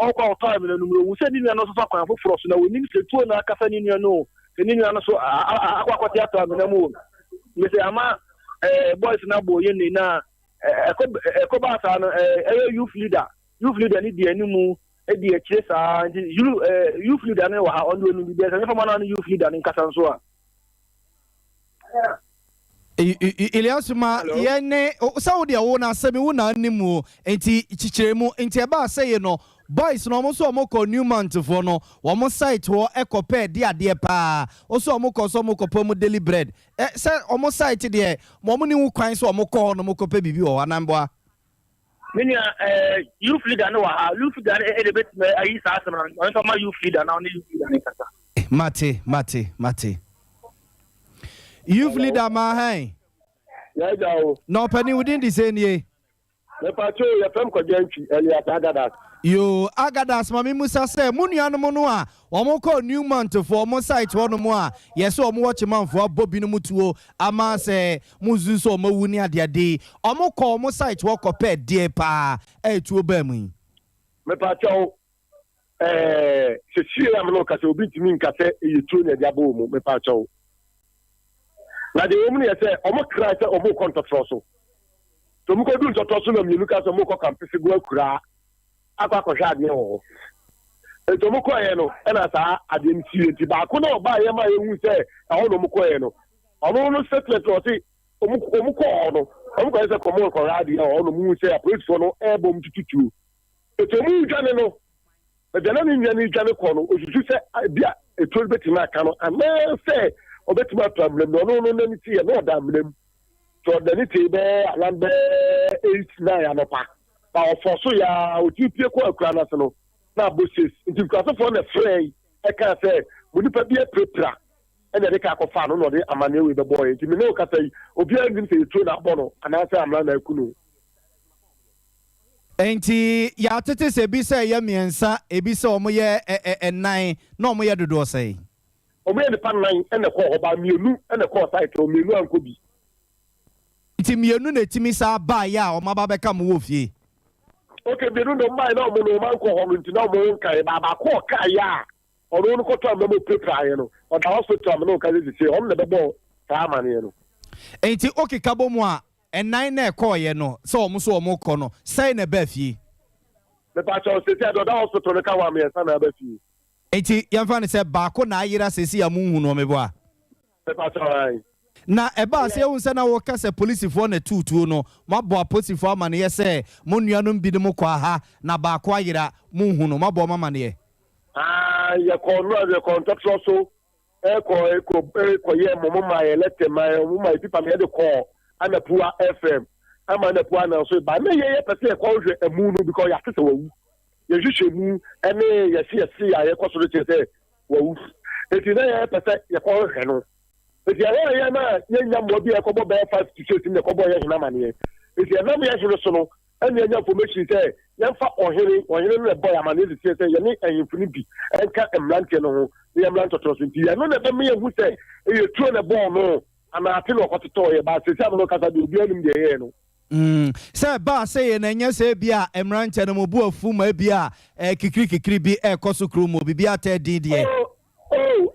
ọkọ time na numero wu se ni nua no so kwan foforo so na wonim se tuo na aka fa ni nua no se ni nua no so akwakwati ato amena mu me se ama boys na boye ni na ekoba sa no youth leader ni di animu e di akire sa youth leader ne wa ha on do ni bi se fa na youth leader ni kasa nso a Eliasuma yene Saudi awo na asemi wo na animu enti chichiremu enti eba aseye no boys no mo so omoko Newmont fo no wo mo site wo ekope de ade pa o so omoko pomu daily bread se omo site de mo ni wu kwan so omoko no mo kope bibi wo anamboa minia youth leader no wa ha youth leader e de bet me ayi sa asema on so ma youth leader na on youth leader ni kasa mate youth leader ma hai ya jawo no pani within the same year le pacho ya fam ko jantwi Elias Agadas yo Agadas mami Musa say munuanom no a omoko Newmont for mo site ho no mo a yes omo watch man for bobi no mutuo ama say muzu so omo wuni ade omoko mo site wo kopɛ de pa tuo ba mu me pacho se sie am no ka se obi timi nka se etuo na dia bo mu me pacho na de omni ese omo kra se omo contract so to mu ko dun to so na mienu ka so mo ko campus go akura akwa ko hwa de ho e to mu ko ye no e na sa ade nti ti ba ko na oba ye ma ehu se aho no mu ko ye no omo no statement o si omo ko no omo ko se ko mo ko radio o no mu se a police for no e bom tututu e to mu dwane no e de na ni dwane ko no o susu se bia e to beti ma ka no ama se obetima problem no na ti e no da mlem so da ni ti be alambe 8-9 anopa ba ofo so ya otipie ko akura na so no na bosses nti kwaso for na frey e ka say mo nipa bi prepra e na de ka akofa no de amane we be boy nti me no ka say obi andim say to na bo no ana say amla na akunu enti ya tete se bi say ya miensa e bi say omo ye enan na omo ye dodo say omo ye pa nan ene ko oba mienu ene ko site o mienu anko bi iti mienu na timi sa ba ya o ma ba be ka mo wo fie okay mienu no mai na omo no man ko ho nti na omo nkai ba ko ka ya o no ko to am mo prepare ye no o da hospital am no ka ze se o me be bo ta amane no enti okay ka bo mu a enan na ko ye no so omo ko no sai na ba fie me pa cho se se do da hospital ka wa me sa na ba fie enti yamfa ne se ba ko na ayira sesi ya munhu no me bo a me pa cho ai na eba se ehun se na wo ka se police for na tutuo no mabo police for amane ye se monuanom bi de mo kwa ha na ba ko ayira munhu no mabo mama ne ye ko no ye contract so ko ye mo ma ye lete ma mo ma pipa me de ko Anapua FM ama Anapua na so ba me ye pese ko hwe emu no because ya tese wawu ye hwehwe mu ene ye se ya ye ko so de se wawu eti na ye pese ye ko hwe no eti ya na ye nya mo bi e ko bo 5 to 6 ne ko bo ye hina mane eti na me ye hwe so no ene nya information say ye fa ohere no boy amane de say ye ni enfuni bi enka emlante no ho ye emlante to so nti ye no na be me ye hu say ye tuo ne ball no ana apelo ko to ye ba se se amno kasa de obi anim de ye no se ba se ye na nya se bia emrante no mo bu afu ma bia kikiri bi koso kru mo bibia ta din de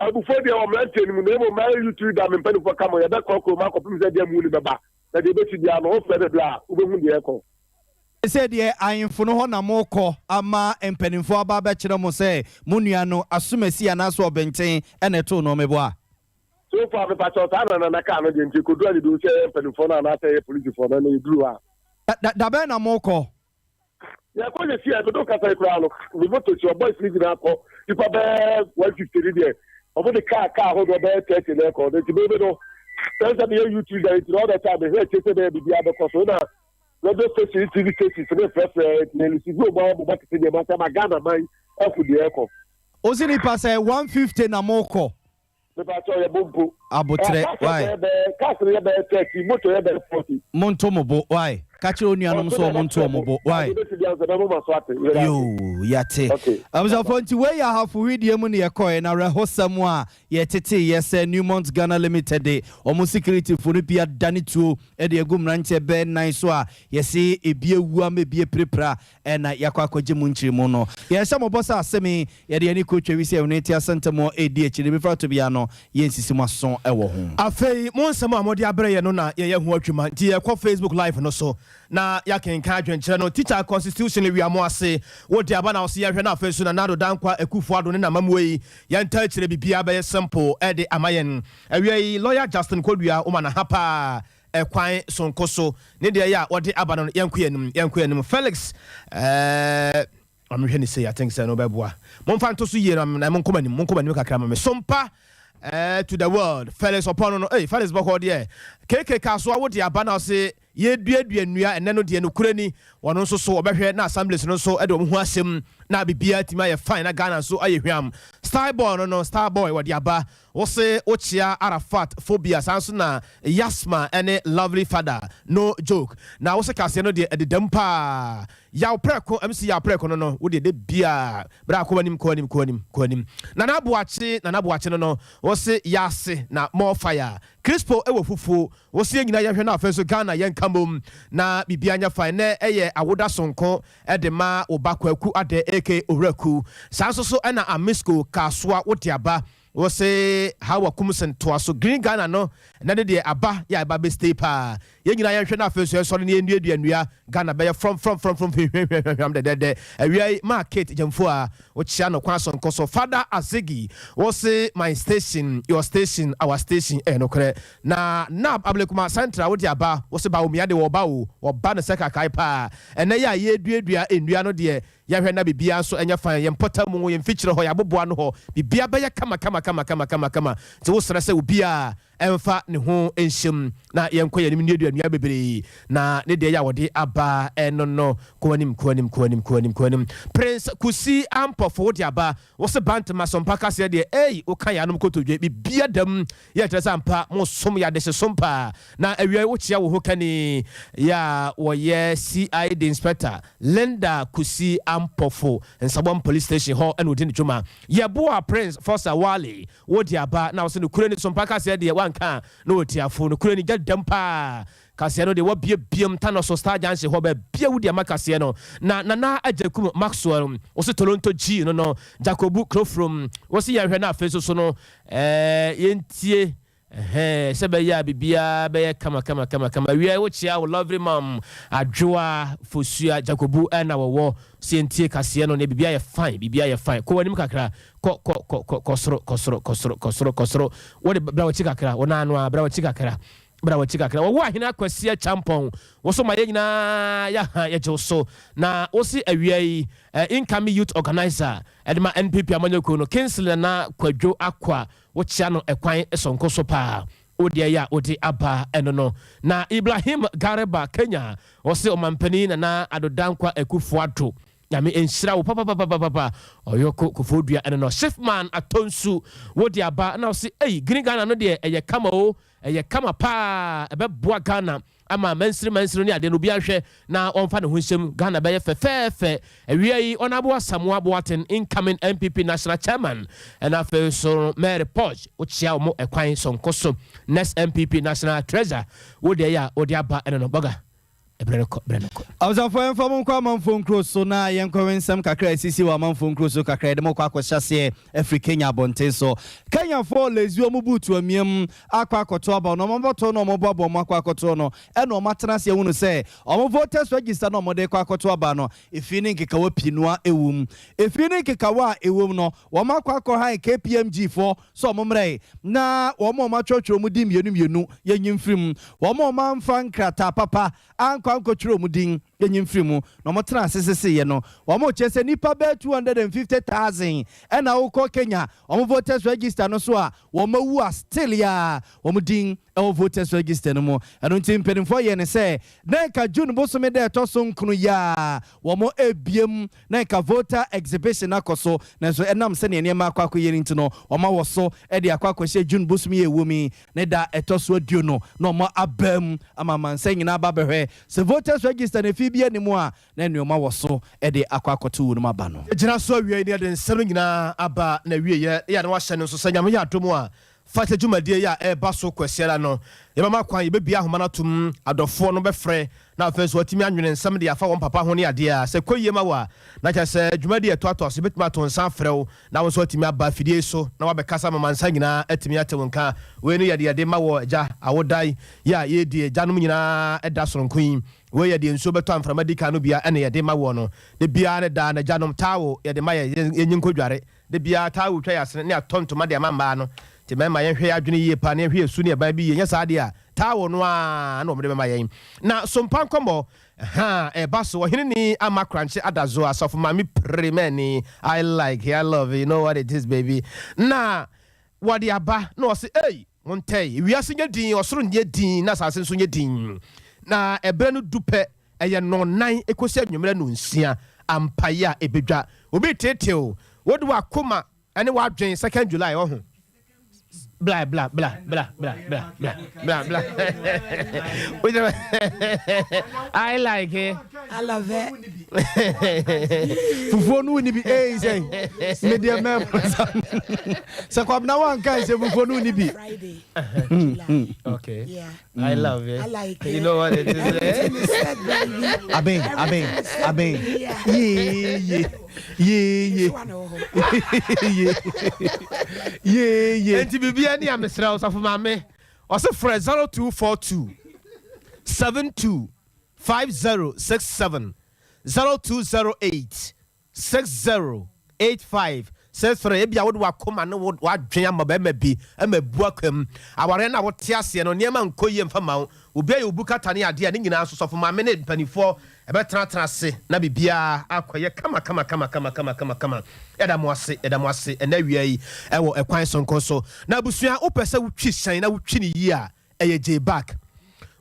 abufobia o emrante ni mo na ma YouTube da me mpani fo kamo ye be ko ma ko pim se dia mu ni beba na de beti dia no o fe de bla u be hu de ko se de ayinfo no ho na mo ko ama empanimfo aba ba kire mo se mo nua no asumasi ana so obenten ene to no me bo a so far me pacho ta na ka no de nti ko do ani do se empanimfo na na say police for na e duru a da be na mo ko ya ko je si e do ka sai kra no we vote to your boys league na ko ipa be 150 there obo de car ho do be 30 na ko de ti be do sense be YouTube there it all the time be here chese be bia be ko so na radio station TV station so be fresh na lu si go bo ba ti de ma sa magana man afu de ko ozini pass 150 na mo ko me pacho ye bombo abotre why kasre ye be 30 moto ye be 40 monto mo bo why catch you on your own so monto. Why? Yo, yate. I was appointed to where you have for reading money a coin or a hosamwa, yet yes, Newmont Ghana Limited Day, almost security for Ripia Danitu, Eddie Gum Ranche Ben Naiswa, yes, a beer may be a prepra, and Yakwako Jimunchi Mono. Yes, some of us are semi, Yadi coach, we say, Natia Santa Mo, ADH, before to be ano, yes, is my son, ever home. I say, Monsama Modia Breyanona, yeah, what you might, dear, Facebook Live and also. Na ya can catch and channel teacher constitutionally we are more say what the abana see na first na nado dankwa ekufuado na mamwe yan touch le bibia be simple e de amayen we lawyer Justin Kodua o mana hapa kwan sonkoso ne de ya ode abana yankuanim Felix I'm here to say I think say no beboa mon fan to so yera na mon komanim kakra me Sompa to the world Felix upon no Felix bako de keke kaso a wo de abana say ye duadua nnua ene no de no kurani wono nso so obehwe na assemblies no so e de ho asem na bibia tima ye fine na Ghana so aye hwam Starboy no Starboy wo de aba wo se ochia Arafat phobia sanso na Yasma ene lovely father no joke na wo se kase no de edempa yaw preko MC yaw preko no wo de bia bra ko wanim na na boache no wo se yase na more fire Crispo ewo fufu wo se nyina ye hwe na afenso Ghana yen kamom na bibia nya fine na eye awoda sonko edema obakwaku ade AK Oraku sanso so na Amisco Kaswa wotiaba wo se hawa kumsen toaso Green Ghana no na de aba ya aba be stay pa ye nyina ye hwe na afenso so ne nduadua Ghana be from the awia market jamfo a wo chia no kwa sonko so Father Azegi wo se my station your station our station no kre na ablekuma central wo aba wo se ba wo miade wo ba no seka kai pa ene ya ye duadua endua no de ya hwe na bibia so enya fan ye mpota mu ye mfikyire ho ya boboa no ho bibia be ya kama te wo sere se obia emfa ne ho enhyem na ye nkoye nim nduadua bebre na ne de ya wode aba no kwanim Prince Kusi Ampofo wode aba wo se bantama Sompa kase de o kan ya no kotodwe bibia dam ye tere sampa mo som ya de Sompa na awia wo chia wo ho kani ya wo ye CID inspector Linda Kusi Ampofo Nsabon police station ho and within the juma ye boa Prince Fosa Wale wode aba na wo se no kure ni Sompa kase de wanka no tiafo no kure ni gadampa Kasiano de wabie biem tano so star janse ho be bia wudi amakase no na ajakum Maxwell o se Toronto G no Jacobu Crofrom wo se ya hwe na afeso so no yentie se be ya bibia be kama we wo chia wo lovely mom adwoa fosua Jacobu na wo se yentie kase no ne bibia ye fine ko wanim kakra kosoro wo de bra wo chikakra wo na anu bra wo chikakra wo ahina kwasia champon wo so maye nyina ya joso na wo si awia yi incoming youth organizer edema NPP amanyoko no Kingsley na kwadwo akwa wo chia no ekwan esonko so pa odi ya odi aba eno na Ibrahim Gareba Kenya wo si omampani na adodankwa ekufuato Yami enshira wo papa oyoko kofodua eno Shiftman Atonsu wodi aba na wo si Green Ghana no de eye kama eye kama pa ebe boa Ghana ama mansiri ni ade no bia hwe na onfa ne hunsem Ghana be ye fefefe awia yi onabo Samoa Boaten incoming MPP national chairman and afa so Mary Poch ochia mo ekwan sonkoso next MPP national treasurer wodi ya odi aba eno boga Ebrenoko. I was a friend from Manfon Cross, so now young Corintham Kakra, Sisi, Manfon Cross, Kakra, the Mokako Chassis, every Kenya Bonte. So Kenya fall as you move to a mium, Aquacotoba, no Moboto, no Mobo, Maquacotono, and no Matanas, you want to say, or voters register no Mode Quacotobano, if you think a Pinua a womb, if you think a Kawa a woman, or Maquaco High KPMG4, so Momre, na, or more macho mudim, you know, yen film, or more man fan crata papa, and Quanco muding, yen film, no more transese, you know, or more chess and nipa bear 250,000, and I will call Kenya, or voters register no so, or more still ya, or muding. Our voters register no more. I don't think penny for you say. Neka June Bosome de Toson Kunuya. Wamo ebiem neka voter exhibition akoso. Nanso enam sene niema kwa kuyerin to no. Wama waso edi akwa kwese June Bosome e wumi. Neda etoso duno. No mo abem ama man say nyina ba behwe. se voters register ne fi bia ni mu a na nneoma wo so e de akwakoto no maba no gyina so awie ne de nsɛm nyinaa aba na wie ye ya na wahyɛ no so sɛ nyame yɛ adomu a fata dwumadie ya eba so kwasiara no yɛbɛma kwan yɛbɛbia ahoma tum adɔfoɔ no bɛfrɛ na afɛ so atimi anwene nsɛm de afa wɔn papa ho ne ade a sɛ kɔyie ma wa na kyɛ sɛ dwumadie ɛtoato so bɛtumi ato nsa frɛw na wɔn so atimi aba fidie so na wabɛkasa ma mansa nyinaa atimi ate wɔn ka wei no yɛde ma wɔ agya awodai ya yɛdi agya nom nyinaa ɛda soronko yi wei yɛde nsuo bɛtɔ amframa di ka no bia ɛne yɛde ma wɔ no de bia ne da na agya nom tawo yɛde ma yɛnyi nkɔdware de bia tawo twa yɛasene ne atɔntoma de ama mbaa no te mɛma yɛhwɛ adwene yie pa ne yɛhwɛ su ne ɛban bi yie nyɛ saa de a tawo no a na ɔmde bɛma yɛn na sompa nkɔmmɔ ɛba so ɔhene ni ama kranche adazo asɔfo mami premeni I love you know what it is baby na wɔde aba na ɔse ei wontɛi wiase nyɛ din ɔsoro nyɛ din na asase nso nyɛ din na ɛberɛ no dupɛ ɛyɛ nɔnan ɛkɔsi anwummerɛ no nsia ampaeɛ a ɛbɛdwa obi teteo wode wakoma ɛne wadwen 2nd July ɔho blah blah blah blah blah blah blah blah blah I like it. I love it. Fufuo no ni bi say media mem so kwabna wan kan say fufuo no ni bi Friday. Okay. Yeah. I love it. I like it. You know what it is? Aben. Yeah. Enti bibia ni amesra osafo mame. Ose frɛ 0242 72 5067 0208 6085 says for ebia wo wakoma no wadwen ama ba bi amabu akwam aware na wo te ase no niema nkoye mfama wo obi aye obuka ne ade a ne nyina so sofo mame ne panifo ebɛtena ase na bibia akoye kama eda mo ase na wia yi ewo ekwan sonko so na busua opese wotwi hyan na wotwi ne yi a eye J back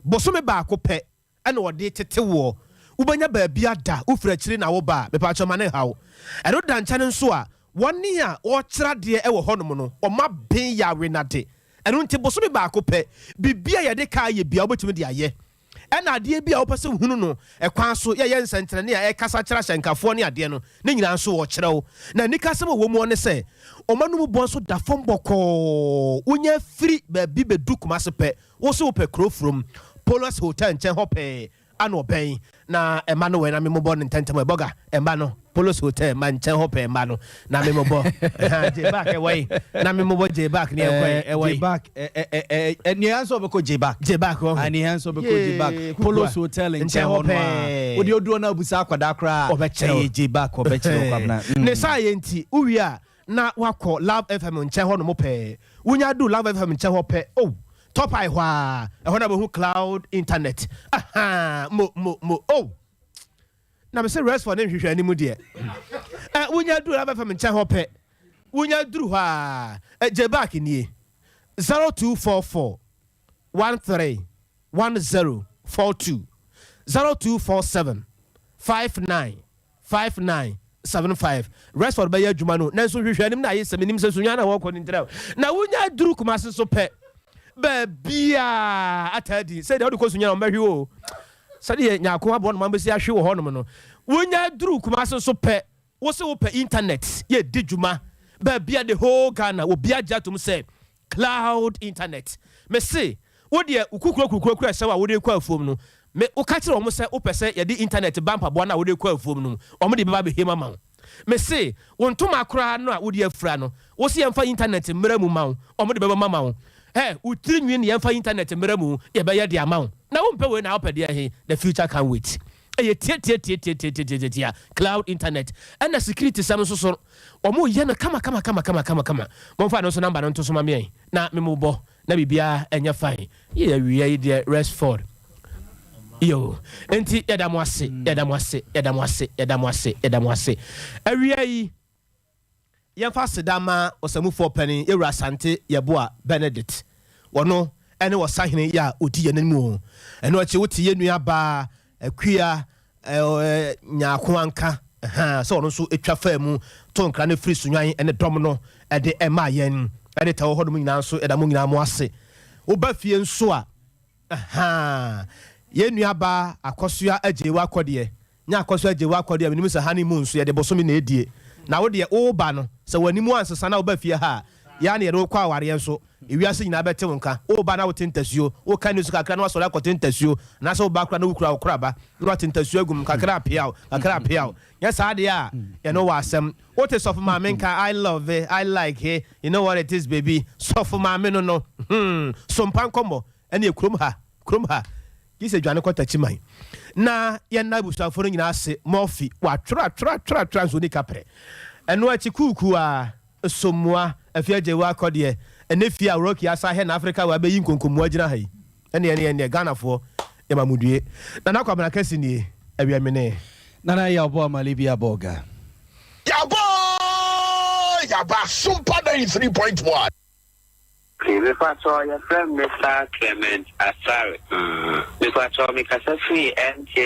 bosome ba akopɛ ɛna ɔde tete wo ubanya ba bia da ufra kyiri na wo ba mepa choma ne hawo ɛno da nkyane nso a wɔne a ɔkyerɛ deɛ ɛwɔ hɔnom no ɔma ben ya wenade ɛno nti bosome ba akopɛ bibia yɛde ka yɛ bia obetumi de ayɛ ɛna adeɛ bia wopɛsɛ hunu no ɛkwan so yɛyɛ nsɛnkyerɛne a ɛkasa kyerɛ hyɛnkafoɔ ne adeɛ no ne nyina nso wɔkyerɛ wo na nikasɛm wɔ mu ne sɛ ɔma no mu bɔ nso da fam bɔkɔɔ wonya firi baabi bɛdu kumase pɛ wo so wopɛ kurofrom Polos Hotel nkyɛn hɔ pɛɛ ano bɛn na ɛma no wɛ na memobɔ no ntɛntɛm ɛbɔga ɛma no Polos Hotel ma nkyɛn hɔ pɛɛ ma no na memobɔ J back ɛwɔyi na memobɔ J back ne ɛwɔyi J back ɛni hanso bɛkɔ J back ani hanso bɛkɔ J back Polos Hotel nkyɛn hɔ pɛɛ odi oduo na abusa akwada kora ɔbɛkyerɛ J back ɔbɛkyerɛ kwabna ne saa yɛ nti uwi a na wakɔ Love FM nkyɛn hɔ no mo pɛɛ wonya do Love FM nkyɛn hɔ pɛɛ oh top I wa ehona bo cloud internet mo oh na me say rest for name hwehwe animu de wonya duru aba fam ncha hope wonya duru ha J back nie 0244 13 1042 0247 59 rest for be adwuma no nanso hwehwe anim na ayesem nim se sunya na wo kɔ ntrɛ na wonya duru kuma se so pɛ bia atadi say the kosu nya mbahwe o sade nyako abo no mambesi ahwe wo honom no wonya duru kuma so pɛ wo se wo pɛ internet ye dijuma bia the whole Ghana obi ajatum say cloud internet me say wo de ukukura hye wa wo de kwa afuom no me wo ka kire wo say wo pɛ say ye di internet bampa bo na wo de kwa afuom no o mo de beba be hema ma me say wo ntoma akora no a wo de afura no wo se yemfa internet mmra mu ma wo o mo de beba ma wo utiri nwi ne yemfa internet mmera mu ye be ye de amount na wo mpe we na opede he the future can wait eye tie cloud internet and the security sam so omo ye no kama mo fa no so number no to so ma me na me mo bo na bibia enya fine ye wi de Restford yo enti yeda mo ase awia yi yemfa sedama osamufo pani ewura sante yeboa Benedict wono ene wasahene ya odi yanemu ene oche wotie nua ba akua nyaako anka so wono so etwa famu to nkra na free sunwan ene dom no ede ema yen ede tawo hodum nyina so eda mo nyina mo ase wo ba fie nso a ye nuaba akosua ajewa akode nya akosua ajewa akode menim se honeymoon so ye de bosomi na edie na wo de o ba no se wanimu ansesa na wo ba fie ha ya na ye ro kwa aware nso ewiase nyina bete wonka o ba na wo tentasuo wo kan su kakra na wo sora kotentasuo na so ba kra na wukura okura ba na wo tentasuo agum kakra apia ya sa de a ye no wa asem what is of my menka I love it I like it you know what it is baby so for my men no sompa nkomo ene ekrom ha gise dwane kwata man na ye na busafo no nyina ase morphy wa tra so ni kapre eno achi kuku a somua afiaje wa akode ene fia roki asa he na Africa wa be yin konkomu agina ha yi ene Ghana fo e mamudue na nakwabana kasi ni awiamene nana ya obo amalibia boga Yaba Sompa 93.1. If I saw your friend Mr. Clement Asare, if I saw me Casafi and